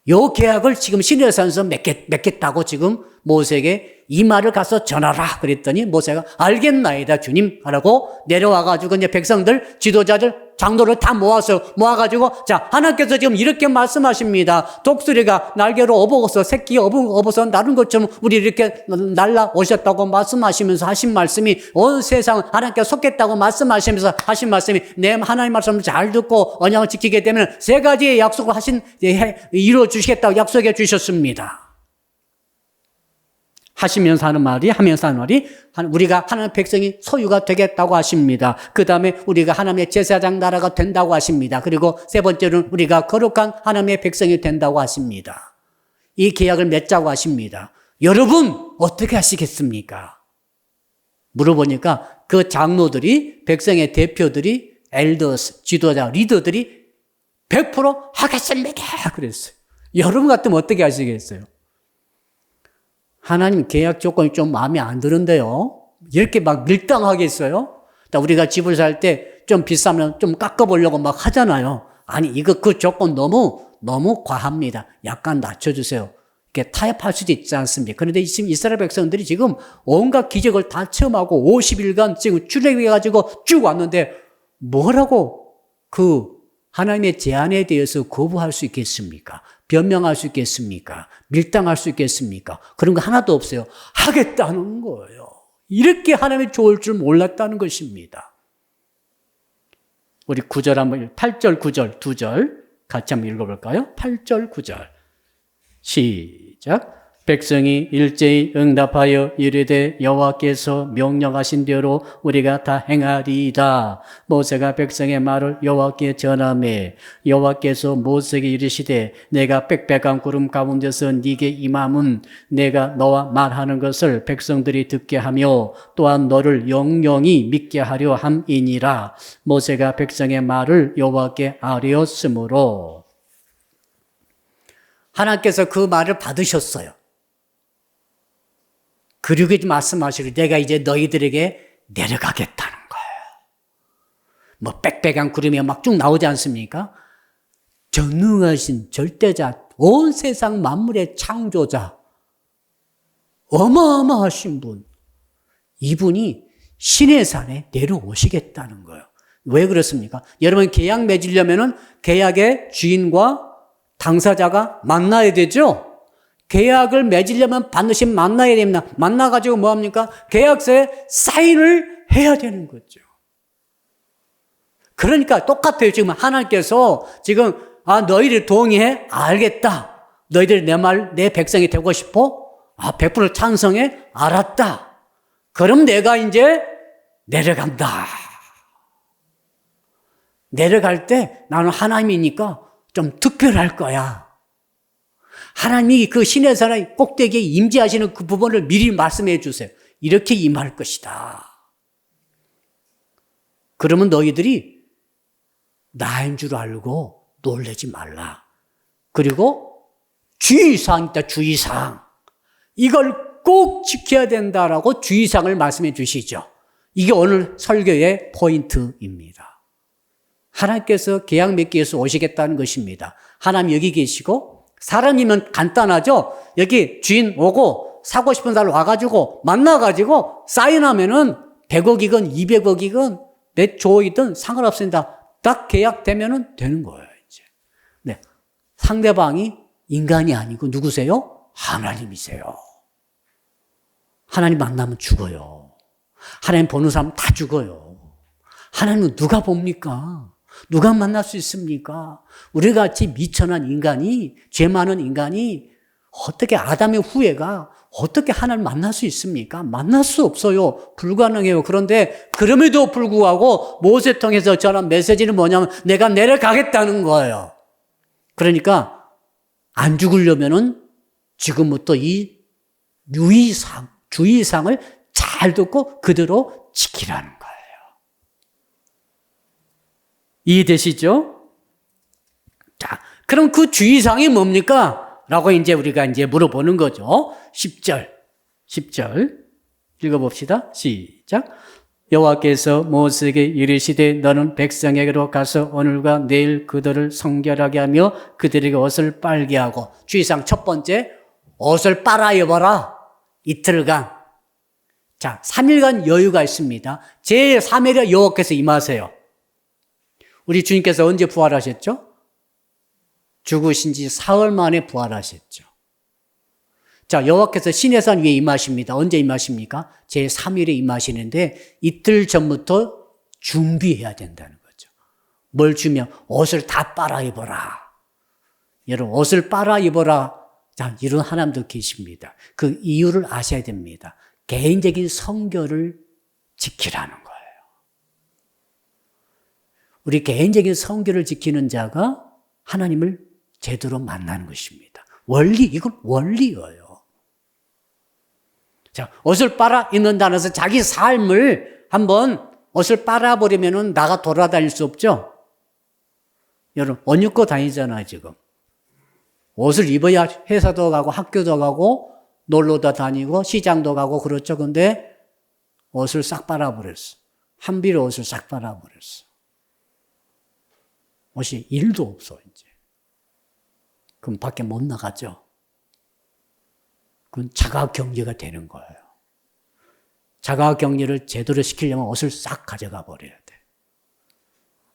[SPEAKER 1] 요 계약을 지금 시내산에서 맺겠다고 지금 모세에게 이 말을 가서 전하라 그랬더니 모세가 알겠나이다 주님 하라고 내려와가지고 이제 백성들 지도자들 장로를 다 모아가지고, 자, 하나님께서 지금 이렇게 말씀하십니다. 독수리가 날개로 업어서, 새끼 업어서 나른 것처럼 우리 이렇게 날라오셨다고 말씀하시면서 하신 말씀이 온 세상 하나님께 속겠다고 말씀하시면서 하신 말씀이 내 하나님 말씀을 잘 듣고 언약을 지키게 되면 세 가지의 약속을 이루어 주시겠다고 약속해 주셨습니다. 하시면서 하는 말이, 하면서 하는 말이, 우리가 하나님의 백성이 소유가 되겠다고 하십니다. 그 다음에 우리가 하나님의 제사장 나라가 된다고 하십니다. 그리고 세 번째로는 우리가 거룩한 하나님의 백성이 된다고 하십니다. 이 계약을 맺자고 하십니다. 여러분, 어떻게 하시겠습니까? 물어보니까 그 장로들이, 백성의 대표들이, 엘더스, 지도자, 리더들이 100% 하겠습니다. 그랬어요. 여러분 같으면 어떻게 하시겠어요? 하나님 계약 조건이 좀 마음에 안 드는데요. 이렇게 막 밀당하겠어요? 우리가 집을 살 때 좀 비싸면 좀 깎아보려고 막 하잖아요. 아니, 이거 그 조건 너무 과합니다. 약간 낮춰주세요. 이렇게 타협할 수도 있지 않습니까? 그런데 지금 이스라엘 백성들이 지금 온갖 기적을 다 체험하고 50일간 지금 출애굽해가지고 쭉 왔는데 뭐라고 그 하나님의 제안에 대해서 거부할 수 있겠습니까? 변명할 수 있겠습니까? 밀당할 수 있겠습니까? 그런 거 하나도 없어요. 하겠다는 거예요. 이렇게 하나님이 좋을 줄 몰랐다는 것입니다. 우리 9절 한번, 8절, 9절, 2절 같이 한번 읽어볼까요? 8절, 9절. 시작. 백성이 일제히 응답하여 이르되 여호와께서 명령하신 대로 우리가 다 행하리이다. 모세가 백성의 말을 여호와께 전하매 여호와께서 모세에게 이르시되 내가 빽빽한 구름 가운데서 네게 임함은 내가 너와 말하는 것을 백성들이 듣게 하며 또한 너를 영영히 믿게 하려 함이니라. 모세가 백성의 말을 여호와께 아뢰었으므로 하나님께서 그 말을 받으셨어요. 그리고 말씀하시고 내가 이제 너희들에게 내려가겠다는 거예요. 뭐 빽빽한 구름이 막 쭉 나오지 않습니까? 전능하신 절대자, 온 세상 만물의 창조자, 어마어마하신 분, 이분이 시내산에 내려오시겠다는 거예요. 왜 그렇습니까? 여러분 계약 맺으려면은 계약의 주인과 당사자가 만나야 되죠? 계약을 맺으려면 반드시 만나야 됩니다. 만나가지고 뭐합니까? 계약서에 사인을 해야 되는 거죠. 그러니까 똑같아요. 지금 하나님께서 지금 너희들 동의해? 알겠다. 너희들 내 백성이 되고 싶어? 100% 찬성해? 알았다. 그럼 내가 이제 내려간다. 내려갈 때 나는 하나님이니까 좀 특별할 거야. 하나님이 그 시내산의 꼭대기에 임재하시는 그 부분을 미리 말씀해 주세요. 이렇게 임할 것이다. 그러면 너희들이 나인 줄 알고 놀라지 말라. 그리고 주의사항 있다, 주의사항. 이걸 꼭 지켜야 된다라고 주의사항을 말씀해 주시죠. 이게 오늘 설교의 포인트입니다. 하나님께서 계약 맺기 위해서 오시겠다는 것입니다. 하나님 여기 계시고 사람이면 간단하죠. 여기 주인 오고 사고 싶은 사람 와가지고 만나가지고 사인하면은 100억이건 200억이건 몇 조이든 상관없습니다. 딱 계약되면은 되는 거예요, 이제. 네. 상대방이 인간이 아니고 누구세요? 하나님이세요. 하나님 만나면 죽어요. 하나님 보는 사람 다 죽어요. 하나님은 누가 봅니까? 누가 만날 수 있습니까? 우리 같이 미천한 인간이, 죄 많은 인간이 어떻게 아담의 후예가 어떻게 하나님을 만날 수 있습니까? 만날 수 없어요. 불가능해요. 그런데 그럼에도 불구하고 모세 통해서 전한 메시지는 뭐냐면 내가 내려가겠다는 거예요. 그러니까 안 죽으려면은 지금부터 이 주의사항을 잘 듣고 그대로 지키라는 거예요. 이해되시죠? 자, 그럼 그 주의사항이 뭡니까? 라고 이제 우리가 이제 물어보는 거죠. 10절 읽어봅시다. 시작. 여호와께서 모세에게 이르시되 너는 백성에게로 가서 오늘과 내일 그들을 성결하게 하며 그들에게 옷을 빨게 하고. 주의사항 첫 번째, 옷을 빨아 입어라. 이틀간. 자, 3일간 여유가 있습니다. 제3일에 여호와께서 임하세요. 우리 주님께서 언제 부활하셨죠? 죽으신 지 사흘 만에 부활하셨죠. 자, 여호와께서 시내산 위에 임하십니다. 언제 임하십니까? 제3일에 임하시는데 이틀 전부터 준비해야 된다는 거죠. 뭘 주면 옷을 다 빨아 입어라. 여러분, 옷을 빨아 입어라. 자, 이런 하나님도 계십니다. 그 이유를 아셔야 됩니다. 개인적인 성결을 지키라는 거예요. 우리 개인적인 성결을 지키는 자가 하나님을 제대로 만나는 것입니다. 원리, 이건 원리예요. 자, 옷을 빨아 입는다는 것은 자기 삶을 한번 옷을 빨아버리면 나가 돌아다닐 수 없죠? 여러분, 옷 입고 다니잖아요, 지금. 옷을 입어야 회사도 가고 학교도 가고 놀러도 다니고 시장도 가고 그렇죠. 근데 옷을 싹 빨아버렸어. 한비로 옷을 싹 빨아버렸어. 옷이 일도 없어, 이제. 그럼 밖에 못 나가죠. 그건 자가격리가 되는 거예요. 자가격리를 제대로 시키려면 옷을 싹 가져가 버려야 돼.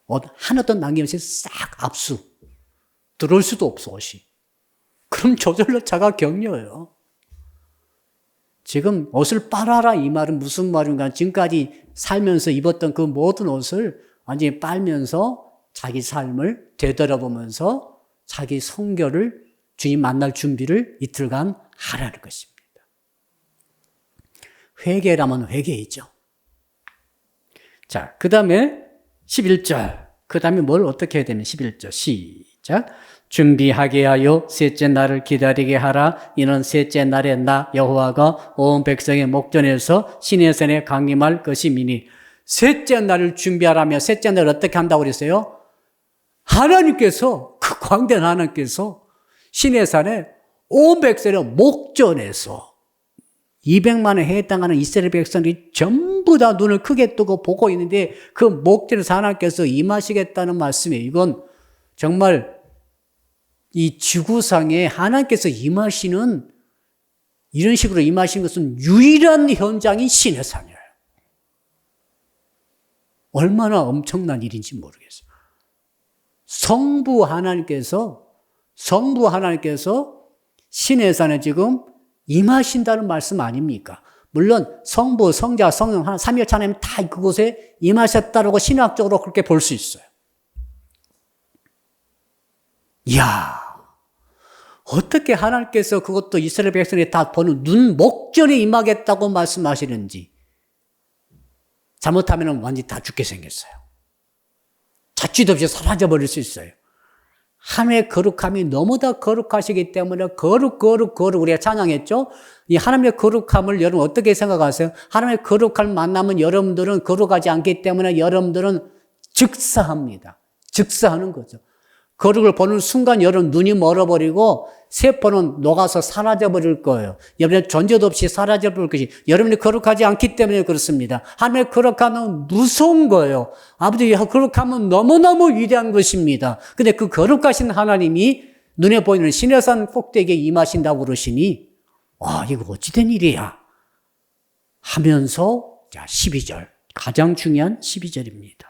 [SPEAKER 1] 옷 하나도 남김없이 싹 압수. 들어올 수도 없어, 옷이. 그럼 저절로 자가격리예요. 지금 옷을 빨아라 이 말은 무슨 말인가? 지금까지 살면서 입었던 그 모든 옷을 완전히 빨면서 자기 삶을 되돌아보면서 자기 성결을 주님 만날 준비를 이틀간 하라는 것입니다. 회개라면 회개이죠. 자, 그 다음에 11절. 그 다음에 뭘 어떻게 해야 되면 11절. 시작. 준비하게 하여 셋째 날을 기다리게 하라. 이는 셋째 날에 나 여호와가 온 백성의 목전에서 시내산에 강림할 것이미니. 셋째 날을 준비하라며 셋째 날을 어떻게 한다고 그랬어요? 하나님께서, 그 광대한 하나님께서 시내산에 온 백성의 목전에서 200만에 해당하는 이스라엘 백성들이 전부 다 눈을 크게 뜨고 보고 있는데 그 목전에서 하나님께서 임하시겠다는 말씀이에요. 이건 정말 이 지구상에 하나님께서 임하시는 이런 식으로 임하신 것은 유일한 현장이 시내산이에요. 얼마나 엄청난 일인지 모르겠어요. 성부 하나님께서 시내산에 지금 임하신다는 말씀 아닙니까? 물론 성부, 성자, 성령 하나 삼위일체 하나님 다 그곳에 임하셨다라고 신학적으로 그렇게 볼 수 있어요. 이야, 어떻게 하나님께서 그것도 이스라엘 백성이 다 보는 눈 목전에 임하겠다고 말씀하시는지 잘못하면 완전히 다 죽게 생겼어요. 자취도 없이 사라져버릴 수 있어요. 하나님의 거룩함이 너무나 거룩하시기 때문에 거룩 우리가 찬양했죠? 이 하나님의 거룩함을 여러분 어떻게 생각하세요? 하나님의 거룩함을 만나면 여러분들은 거룩하지 않기 때문에 여러분들은 즉사합니다. 즉사하는 거죠. 거룩을 보는 순간 여러분 눈이 멀어버리고 세포는 녹아서 사라져버릴 거예요. 여러분의 존재도 없이 사라져버릴 것이 여러분이 거룩하지 않기 때문에 그렇습니다. 하나님의 거룩함은 무서운 거예요. 아버지의 거룩함은 너무너무 위대한 것입니다. 근데 그 거룩하신 하나님이 눈에 보이는 시내산 꼭대기에 임하신다고 그러시니 이거 어찌된 일이야 하면서 자 12절 가장 중요한 12절입니다.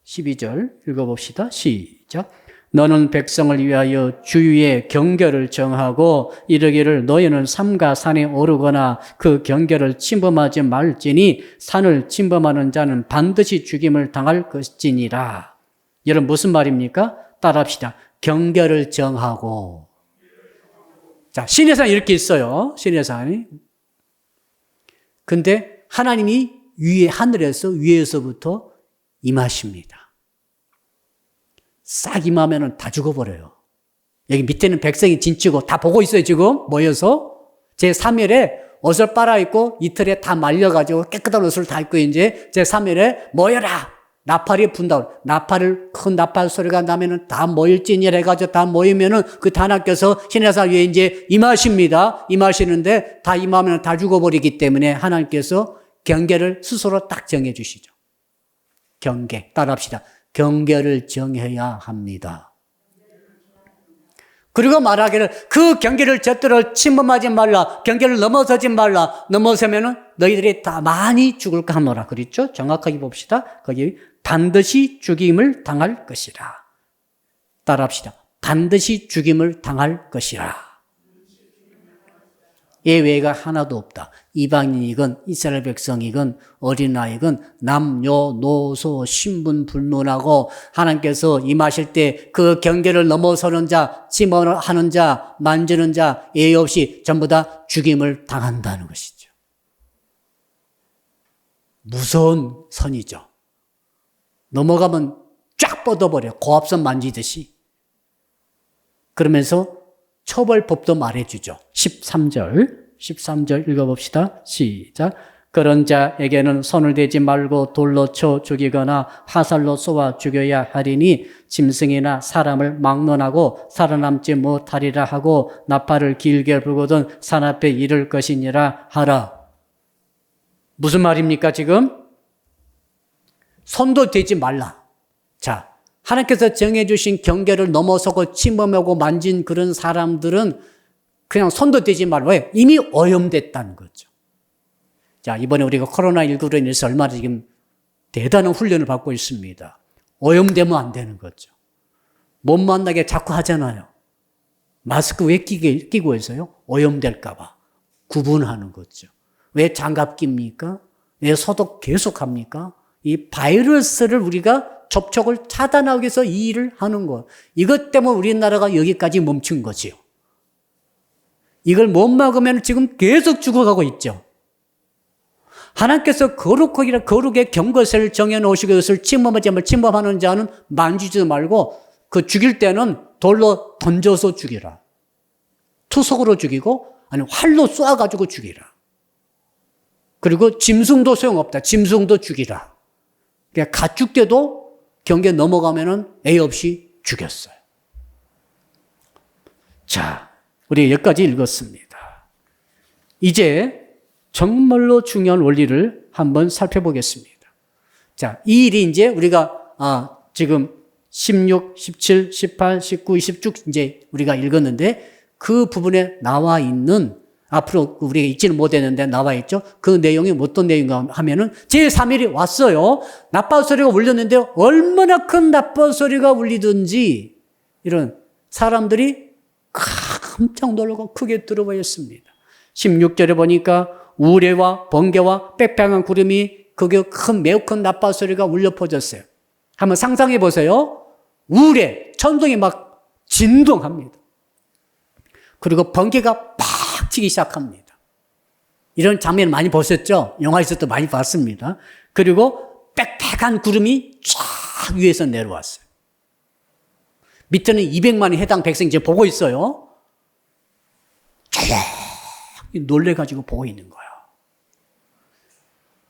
[SPEAKER 1] 12절 읽어봅시다. 시작. 너는 백성을 위하여 주위에 경계를 정하고 이르기를 너희는 삼가 산에 오르거나 그 경계를 침범하지 말지니 산을 침범하는 자는 반드시 죽임을 당할 것이니라. 여러분 무슨 말입니까? 따라합시다. 경계를 정하고. 자, 시내산 이렇게 있어요. 시내산이. 근데 하나님이 위에 하늘에서 위에서부터 임하십니다. 싹 임하면 다 죽어버려요. 여기 밑에는 백성이 진치고 다 보고 있어요, 지금. 모여서. 제3일에 옷을 빨아입고 이틀에 다 말려가지고 깨끗한 옷을 다 입고 이제 제3일에 모여라! 나팔이 분다. 큰 나팔 소리가 나면은 다 모일지니라 해가지고 다 모이면은 그 하나님께서 시내산 위에 이제 임하십니다. 임하시는데 다 임하면 다 죽어버리기 때문에 하나님께서 경계를 스스로 딱 정해주시죠. 경계. 따라합시다. 경계를 정해야 합니다. 그리고 말하기를 그 경계를 절대로 침범하지 말라. 경계를 넘어서지 말라. 넘어서면은 너희들이 다 많이 죽을까 하노라. 그랬죠? 정확하게 봅시다. 거기 반드시 죽임을 당할 것이라. 따라합시다. 반드시 죽임을 당할 것이라. 예외가 하나도 없다. 이방인이건 이스라엘 백성이건 어린아이건 남녀노소 신분불문하고 하나님께서 임하실 때 그 경계를 넘어서는 자, 침범하는 자, 만지는 자 예의 없이 전부 다 죽임을 당한다는 것이죠. 무서운 선이죠. 넘어가면 쫙 뻗어버려. 고압선 만지듯이. 그러면서 처벌법도 말해주죠. 13절 읽어봅시다. 시작. 그런 자에게는 손을 대지 말고 돌로 쳐 죽이거나 화살로 쏘아 죽여야 하리니 짐승이나 사람을 막론하고 살아남지 못하리라 하고 나팔을 길게 불거든 산 앞에 이를 것이니라 하라. 무슨 말입니까 지금? 손도 대지 말라. 자, 하나님께서 정해주신 경계를 넘어서고 침범하고 만진 그런 사람들은 그냥 손도 대지 말고 왜? 이미 오염됐다는 거죠. 자, 이번에 우리가 코로나19로 인해서 얼마나 지금 대단한 훈련을 받고 있습니다. 오염되면 안 되는 거죠. 못 만나게 자꾸 하잖아요. 마스크 왜 끼고 해서요? 오염될까 봐. 구분하는 거죠. 왜 장갑 낍니까? 왜 소독 계속합니까? 이 바이러스를 우리가 접촉을 차단하기 위해서 이 일을 하는 것. 이것 때문에 우리나라가 여기까지 멈춘 거지요. 이걸 못 막으면 지금 계속 죽어가고 있죠. 하나님께서 거룩의 경것을 정해놓으시고 그것을 침범하는 자는 만지지도 말고 그 죽일 때는 돌로 던져서 죽이라. 투석으로 죽이고 아니면 활로 쏘아가지고 죽이라. 그리고 짐승도 소용없다. 짐승도 죽이라. 그러니까 가축 때도 경계 넘어가면은 애 없이 죽였어요. 자, 우리 여기까지 읽었습니다. 이제 정말로 중요한 원리를 한번 살펴보겠습니다. 자, 이 일이 이제 우리가 지금 16, 17, 18, 19, 20 쭉 이제 우리가 읽었는데 그 부분에 나와 있는 앞으로 우리가 읽지는 못했는데 나와 있죠. 그 내용이 어떤 내용인가 하면은 제3일이 왔어요. 나팔 소리가 울렸는데 얼마나 큰 나팔 소리가 울리든지 이런 사람들이 깜짝 놀라고 크게 들어보였습니다. 16절에 보니까 우레와 번개와 빽빽한 구름이 그게 매우 큰 나팔 소리가 울려 퍼졌어요. 한번 상상해 보세요. 우레, 천둥이 막 진동합니다. 그리고 번개가 팍 치기 시작합니다. 이런 장면 많이 보셨죠? 영화에서도 많이 봤습니다. 그리고 빽빽한 구름이 쫙 위에서 내려왔어요. 밑에는 200만이 해당 백성이 이제 보고 있어요. 조용히 놀래가지고 보고 있는 거예요.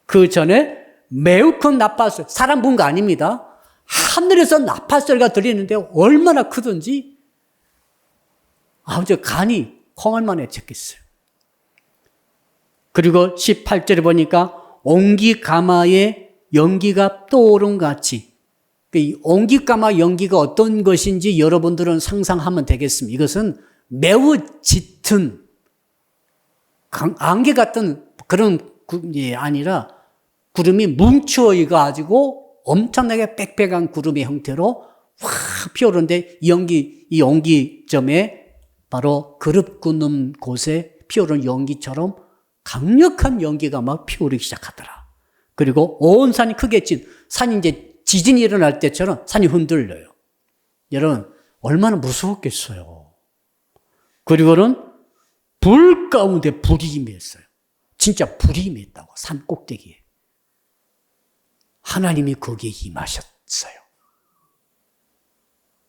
[SPEAKER 1] 그 전에 매우 큰 나팔 소리, 사람 본 거 아닙니다. 하늘에서 나팔 소리가 들리는데 얼마나 크든지 아주 간이 콩알만 해쳤겠어요. 그리고 18절에 보니까 옹기가마의 연기가 떠오른 같이, 이 옹기가마 연기가 어떤 것인지 여러분들은 상상하면 되겠습니다. 이것은 매우 짙은 안개 같은 그런 구름이 아니라 구름이 뭉쳐가지고 엄청나게 빽빽한 구름의 형태로 확 피어오르는데 이 연기점에 바로 그룹 굽는 곳에 피어오르는 연기처럼 강력한 연기가 막 피어오르기 시작하더라. 그리고 온 산이 크게 산이 이제 지진이 일어날 때처럼 산이 흔들려요. 여러분, 얼마나 무서웠겠어요. 그리고는 불 가운데 불이 임했어요. 진짜 불이 임했다고, 산 꼭대기에. 하나님이 거기에 임하셨어요.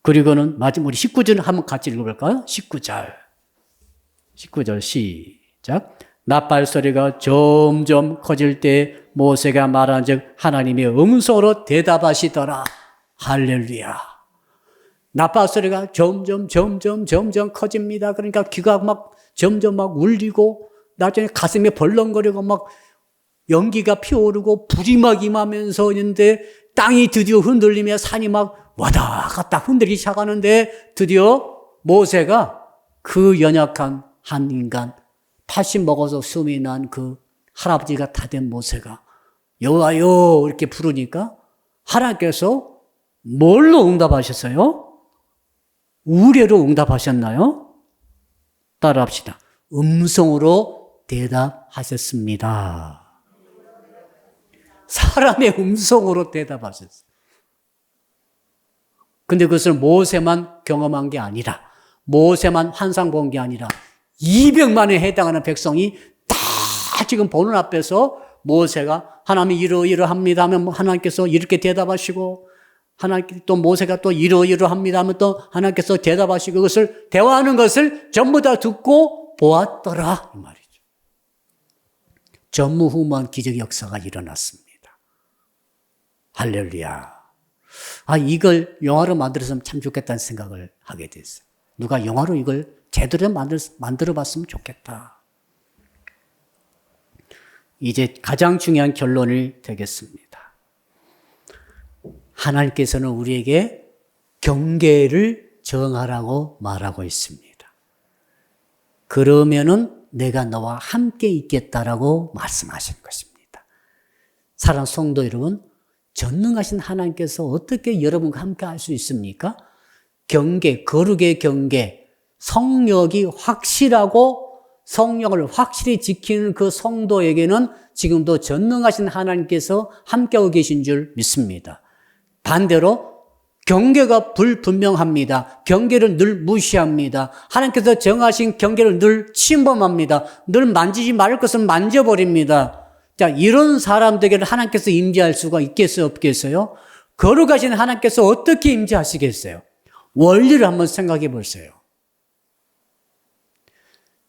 [SPEAKER 1] 그리고는 마지막 우리 19절 한번 같이 읽어볼까요? 19절 시작. 나팔 소리가 점점 커질 때 모세가 말한즉 하나님의 음성으로 대답하시더라. 할렐루야. 나팔 소리가 점점 커집니다. 그러니까 귀가 막 점점 막 울리고 나중에 가슴이 벌렁거리고 막 연기가 피어오르고 불이 막 임하면서 있는데 땅이 드디어 흔들리며 산이 막 왔다 갔다 흔들리기 시작하는데 드디어 모세가 그 연약한 한 인간 80 먹어서 숨이 난 그 할아버지가 다 된 모세가 여호와여 이렇게 부르니까 하나님께서 뭘로 응답하셨어요? 우레로 응답하셨나요? 따라합시다. 음성으로 대답하셨습니다. 사람의 음성으로 대답하셨어요. 근데 그것을 모세만 경험한 게 아니라, 모세만 환상 본 게 아니라 200만에 해당하는 백성이 다 지금 보는 앞에서 모세가 하나님이 이러이러합니다 하면 하나님께서 이렇게 대답하시고, 하나님 또 모세가 또 이러이러합니다 하면 또 하나님께서 대답하시고, 그것을 대화하는 것을 전부 다 듣고 보았더라 이 말이죠. 전무후무한 기적의 역사가 일어났습니다. 할렐루야. 이걸 영화로 만들었으면 참 좋겠다는 생각을 하게 됐어요. 누가 영화로 이걸 제대로 만들어 봤으면 좋겠다. 이제 가장 중요한 결론이 되겠습니다. 하나님께서는 우리에게 경계를 정하라고 말하고 있습니다. 그러면은 내가 너와 함께 있겠다라고 말씀하신 것입니다. 사랑하는 성도 여러분, 전능하신 하나님께서 어떻게 여러분과 함께 할 수 있습니까? 경계, 거룩의 경계, 성령이 확실하고 성령을 확실히 지키는 그 성도에게는 지금도 전능하신 하나님께서 함께하고 계신 줄 믿습니다. 반대로 경계가 불분명합니다. 경계를 늘 무시합니다. 하나님께서 정하신 경계를 늘 침범합니다. 늘 만지지 말을 것은 만져버립니다. 자, 이런 사람들에게는 하나님께서 임재할 수가 있겠어요, 없겠어요? 거룩하신 하나님께서 어떻게 임재하시겠어요? 원리를 한번 생각해 보세요.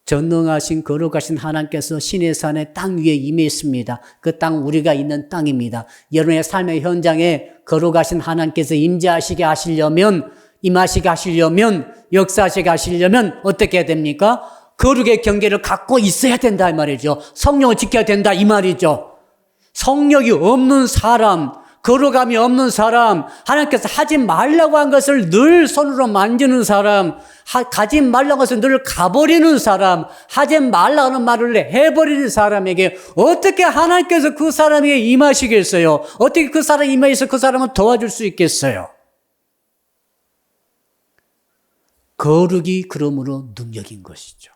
[SPEAKER 1] 전능하신 거룩하신 하나님께서 시내산의 땅 위에 임했습니다. 그 땅 우리가 있는 땅입니다. 여러분의 삶의 현장에 거룩하신 하나님께서 임재하시게 하시려면, 임하시게 하시려면, 역사하시게 하시려면 어떻게 해야 됩니까? 거룩의 경계를 갖고 있어야 된다 이 말이죠. 성령을 지켜야 된다 이 말이죠. 성령이 없는 사람, 거룩함이 없는 사람, 하나님께서 하지 말라고 한 것을 늘 손으로 만지는 사람, 가지 말라고 해서 늘 가버리는 사람, 하지 말라고 하는 말을 해버리는 사람에게 어떻게 하나님께서 그 사람에게 임하시겠어요? 어떻게 그 사람이 임해서 그 사람을 도와줄 수 있겠어요? 거룩이 그러므로 능력인 것이죠.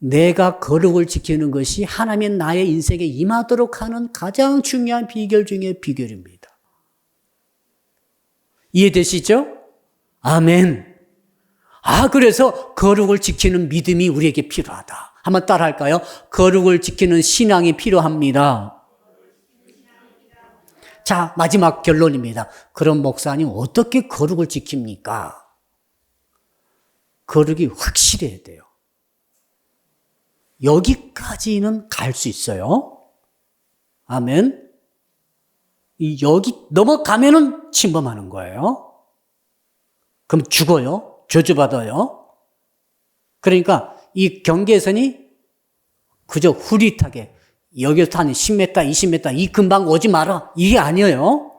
[SPEAKER 1] 내가 거룩을 지키는 것이 하나님의 나의 인생에 임하도록 하는 가장 중요한 비결 중에 비결입니다. 이해되시죠? 아멘. 그래서 거룩을 지키는 믿음이 우리에게 필요하다. 한번 따라 할까요? 거룩을 지키는 신앙이 필요합니다. 자, 마지막 결론입니다. 그럼 목사님 어떻게 거룩을 지킵니까? 거룩이 확실해야 돼요. 여기까지는 갈 수 있어요. 아멘. 여기 넘어가면은 침범하는 거예요. 그럼 죽어요. 저주받아요. 그러니까 이 경계선이 그저 흐릿하게 여기서 한 10m, 20m 이 근방 오지 마라. 이게 아니에요.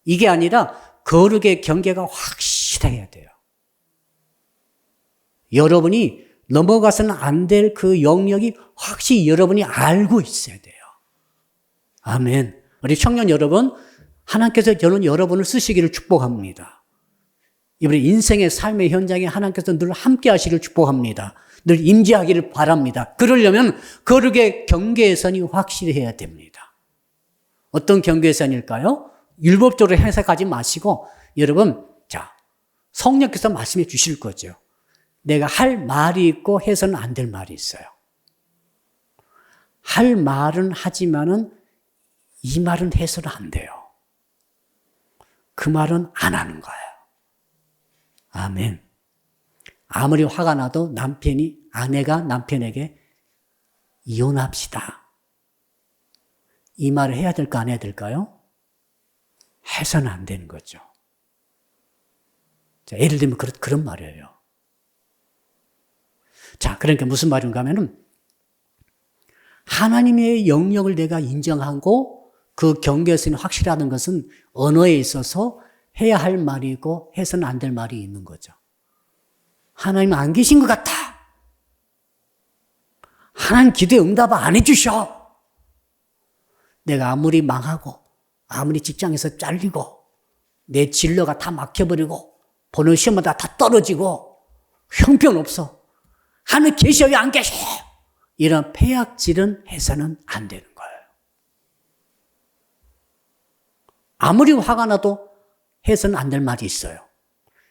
[SPEAKER 1] 이게 아니라 거룩의 경계가 확실해야 돼요. 여러분이 넘어가서는 안 될 그 영역이 확실히 여러분이 알고 있어야 돼요. 아멘. 우리 청년 여러분, 하나님께서 여러분을 쓰시기를 축복합니다. 이번에 인생의 삶의 현장에 하나님께서 늘 함께 하시기를 축복합니다. 늘 임재하기를 바랍니다. 그러려면 거룩의 경계선이 확실해야 됩니다. 어떤 경계선일까요? 율법적으로 해석하지 마시고 여러분, 자, 성령께서 말씀해 주실 거죠. 내가 할 말이 있고 해서는 안 될 말이 있어요. 할 말은 하지만은 이 말은 해서는 안 돼요. 그 말은 안 하는 거예요. 아멘. 아무리 화가 나도 아내가 남편에게 이혼합시다. 이 말을 해야 될까 안 해야 될까요? 해서는 안 되는 거죠. 자, 예를 들면 그런 말이에요. 자, 그러니까 무슨 말인가 하면은 하나님의 영역을 내가 인정하고 그 경계선이 확실하다는 것은 언어에 있어서 해야 할 말이 있고 해서는 안 될 말이 있는 거죠. 하나님 안 계신 것 같아. 하나님 기도에 응답 안 해주셔. 내가 아무리 망하고 아무리 직장에서 잘리고 내 진로가 다 막혀버리고 보는 시험마다 다 떨어지고 형편없어. 하나님 계셔 왜 안 계셔? 이런 폐악질은 해서는 안 되는 거예요. 아무리 화가 나도 해서는 안 될 말이 있어요.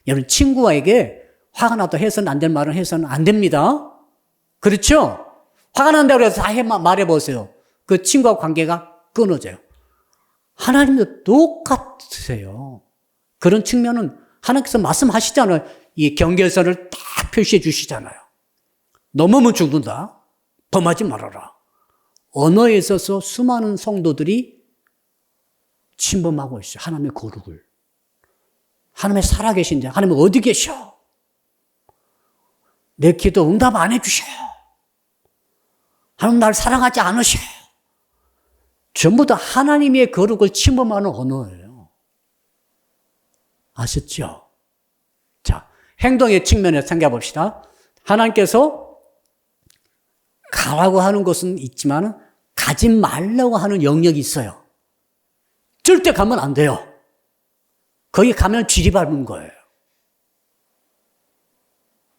[SPEAKER 1] 여러분 친구에게 화가 나도 해서는 안 될 말은 해서는 안 됩니다. 그렇죠? 화가 난다고 해서 다 말해보세요. 그 친구와 관계가 끊어져요. 하나님도 똑같으세요. 그런 측면은 하나님께서 말씀하시잖아요. 이 경계선을 딱 표시해 주시잖아요. 넘으면 죽는다. 범하지 말아라. 언어에 있어서 수많은 성도들이 침범하고 있어요. 하나님의 거룩을. 하나님의 살아계신데 하나님 어디 계셔? 내 기도 응답 안 해주셔. 하나님 나를 사랑하지 않으셔. 전부 다 하나님의 거룩을 침범하는 언어예요. 아셨죠? 자, 행동의 측면에서 생각해 봅시다. 하나님께서 가라고 하는 것은 있지만 가지 말라고 하는 영역이 있어요. 절대 가면 안 돼요. 거기 가면 쥐리 밟는 거예요.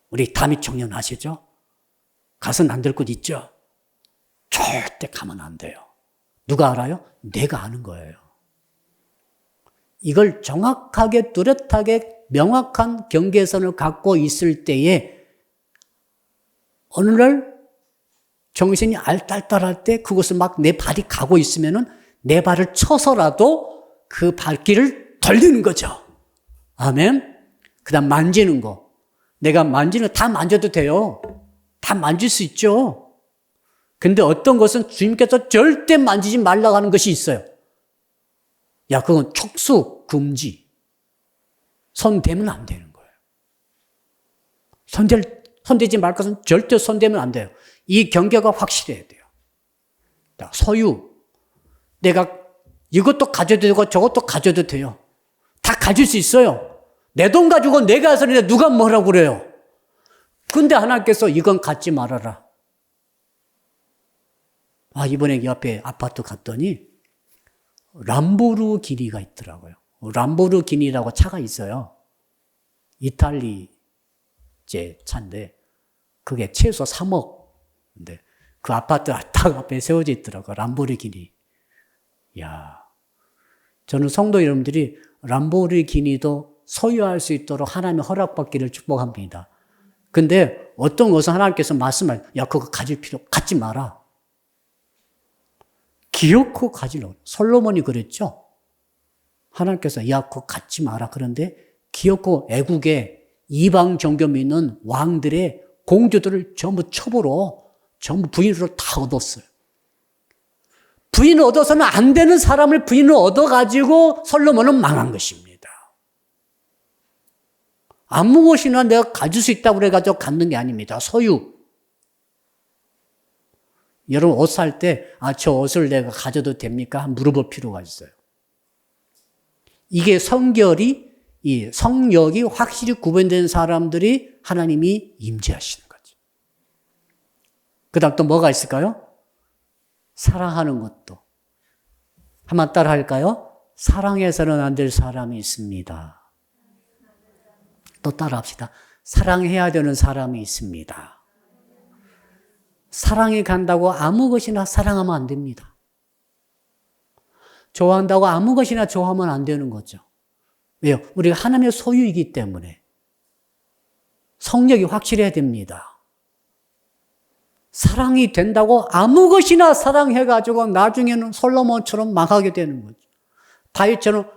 [SPEAKER 1] 우리 다윗 청년 아시죠? 가서는 안 될 곳 있죠? 절대 가면 안 돼요. 누가 알아요? 내가 아는 거예요. 이걸 정확하게 뚜렷하게 명확한 경계선을 갖고 있을 때에 어느 날 정신이 알딸딸할 때 그곳을 막 내 발이 가고 있으면은 내 발을 쳐서라도 그 발길을 돌리는 거죠. 아멘. 그다음 만지는 거. 내가 만지는 거 다 만져도 돼요. 다 만질 수 있죠. 근데 어떤 것은 주님께서 절대 만지지 말라고 하는 것이 있어요. 야, 그건 촉수 금지. 손 대면 안 되는 거예요. 손대지 말 것은 절대 손대면 안 돼요. 이 경계가 확실해야 돼요. 자, 소유. 내가 이것도 가져도 되고 저것도 가져도 돼요. 다 가질 수 있어요. 내 돈 가지고 내가 해서 누가 뭐라고 그래요. 근데 하나님께서 이건 갖지 말아라. 이번에 옆에 아파트 갔더니 람보르기니가 있더라고요. 람보르기니라고 차가 있어요. 이탈리제 차인데 그게 최소 3억. 근데 그 아파트 딱 앞에 세워져 있더라고요. 람보르기니. 야, 저는 성도 여러분들이 람보르기니도 소유할 수 있도록 하나님의 허락받기를 축복합니다. 근데 어떤 것은 하나님께서 말씀하세요. 야, 그거 갖지 마라. 기어코 가지려고. 솔로몬이 그랬죠. 하나님께서 야, 그거 갖지 마라. 그런데 기어코 애국의 이방 종교 믿는 왕들의 공주들을 전부 첩으로 전부 부인으로 다 얻었어요. 부인을 얻어서는 안 되는 사람을 부인을 얻어가지고 솔로몬은 망한 것입니다. 아무것이나 내가 가질 수 있다고 그래가지고 갖는 게 아닙니다. 소유. 여러분 옷 살 때 저 옷을 내가 가져도 됩니까? 물어볼 필요가 있어요. 이게 이 성역이 확실히 구분된 사람들이 하나님이 임재하시는 거죠. 그 다음 또 뭐가 있을까요? 사랑하는 것도. 한번 따라 할까요? 사랑해서는 안 될 사람이 있습니다. 또 따라 합시다. 사랑해야 되는 사람이 있습니다. 사랑이 간다고 아무 것이나 사랑하면 안 됩니다. 좋아한다고 아무 것이나 좋아하면 안 되는 거죠. 왜요? 우리가 하나님의 소유이기 때문에 성력이 확실해야 됩니다. 사랑이 된다고 아무 것이나 사랑해가지고 나중에는 솔로몬처럼 망하게 되는 거죠. 다윗처럼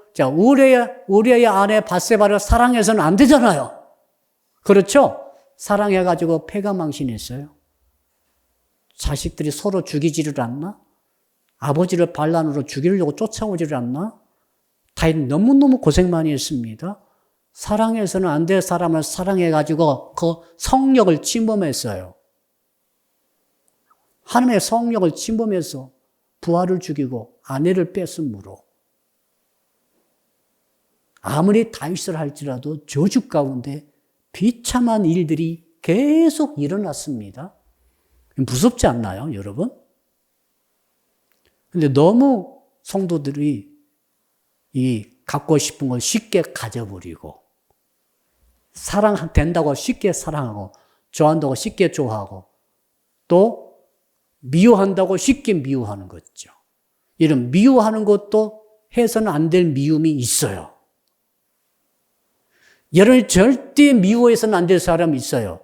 [SPEAKER 1] 우리의 아내 밧세바를 사랑해서는 안 되잖아요. 그렇죠? 사랑해가지고 패가 망신했어요. 자식들이 서로 죽이지를 않나? 아버지를 반란으로 죽이려고 쫓아오지를 않나? 다윗 너무너무 고생 많이 했습니다. 사랑해서는 안 될 사람을 사랑해가지고 그 성력을 침범했어요. 하나님의 성력을 침범해서 부하를 죽이고 아내를 뺐으므로 아무리 다윗을 할지라도 저주 가운데 비참한 일들이 계속 일어났습니다. 무섭지 않나요, 여러분? 근데 너무 성도들이 이 갖고 싶은 걸 쉽게 가져버리고, 사랑된다고 쉽게 사랑하고, 좋아한다고 쉽게 좋아하고, 또 미워한다고 쉽게 미워하는 거죠. 이런 미워하는 것도 해서는 안 될 미움이 있어요. 여러분이 절대 미워해서는 안 될 사람이 있어요.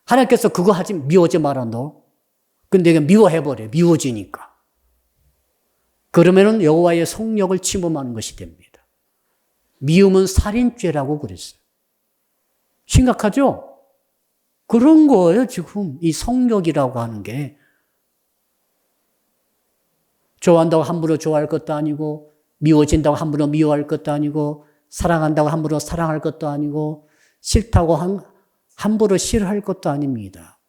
[SPEAKER 1] 하나님께서 그거 미워하지 마라 너. 근데 내가 미워해버려. 미워지니까. 그러면은 여호와의 성령을 침범하는 것이 됩니다. 미움은 살인죄라고 그랬어요. 심각하죠? 그런 거예요, 지금. 이 성욕이라고 하는 게. 좋아한다고 함부로 좋아할 것도 아니고, 미워진다고 함부로 미워할 것도 아니고, 사랑한다고 함부로 사랑할 것도 아니고, 싫다고 함부로 싫어할 것도 아닙니다.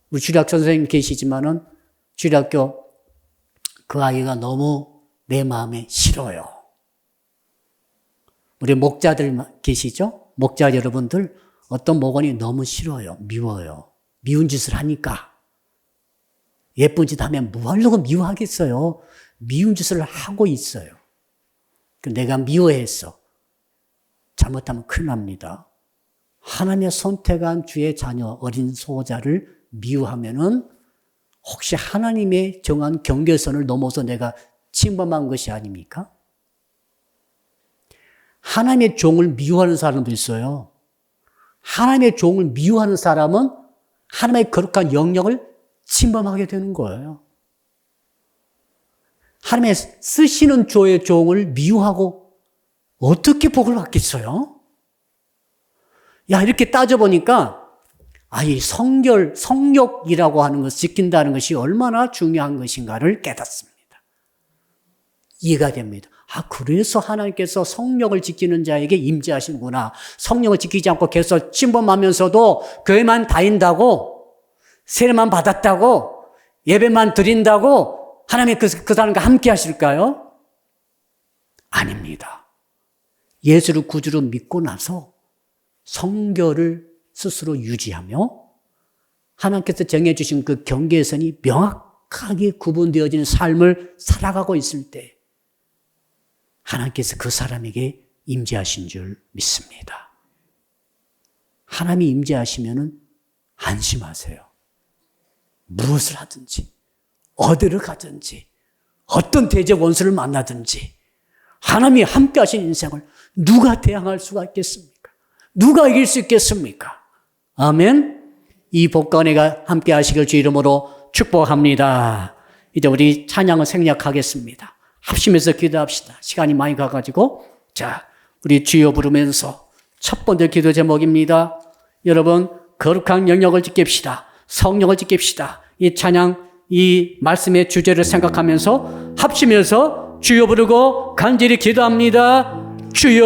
[SPEAKER 1] 우리 주일학교 선생님 계시지만은, 주일학교 그 아이가 너무 내 마음에 싫어요. 우리 목자들 계시죠? 목자 여러분들, 어떤 목원이 너무 싫어요. 미워요. 미운 짓을 하니까. 예쁜 짓 하면 뭐 하려고 미워하겠어요? 미운 짓을 하고 있어요. 내가 미워했어. 잘못하면 큰일 납니다. 하나님의 선택한 주의 자녀, 어린 소자를 미워하면은 혹시 하나님의 정한 경계선을 넘어서 내가 침범한 것이 아닙니까? 하나님의 종을 미워하는 사람도 있어요. 하나님의 종을 미워하는 사람은 하나님의 거룩한 영역을 침범하게 되는 거예요. 하나님의 쓰시는 주의 종을 미워하고 어떻게 복을 받겠어요? 야, 이렇게 따져보니까 이 성욕이라고 하는 것을 지킨다는 것이 얼마나 중요한 것인가를 깨닫습니다. 이해가 됩니다. 그래서 하나님께서 성령을 지키는 자에게 임재하시는구나. 성령을 지키지 않고 계속 침범하면서도 교회만 다닌다고, 세례만 받았다고, 예배만 드린다고 하나님이 그 사람과 함께 하실까요? 아닙니다. 예수를 구주로 믿고 나서 성결을 스스로 유지하며 하나님께서 정해주신 그 경계선이 명확하게 구분되어지는 삶을 살아가고 있을 때 하나님께서 그 사람에게 임재하신 줄 믿습니다. 하나님이 임재하시면은 안심하세요. 무엇을 하든지, 어디를 가든지, 어떤 대적 원수를 만나든지 하나님이 함께 하신 인생을 누가 대항할 수가 있겠습니까? 누가 이길 수 있겠습니까? 아멘. 이 복과 은혜가 함께 하시길 주 이름으로 축복합니다. 이제 우리 찬양을 생략하겠습니다. 합심해서 기도합시다. 시간이 많이 가가지고. 자, 우리 주여 부르면서 첫 번째 기도 제목입니다. 여러분, 거룩한 영역을 지킵시다. 성령을 지킵시다. 이 찬양, 이 말씀의 주제를 생각하면서 합심해서 주여 부르고 간절히 기도합니다. 주여.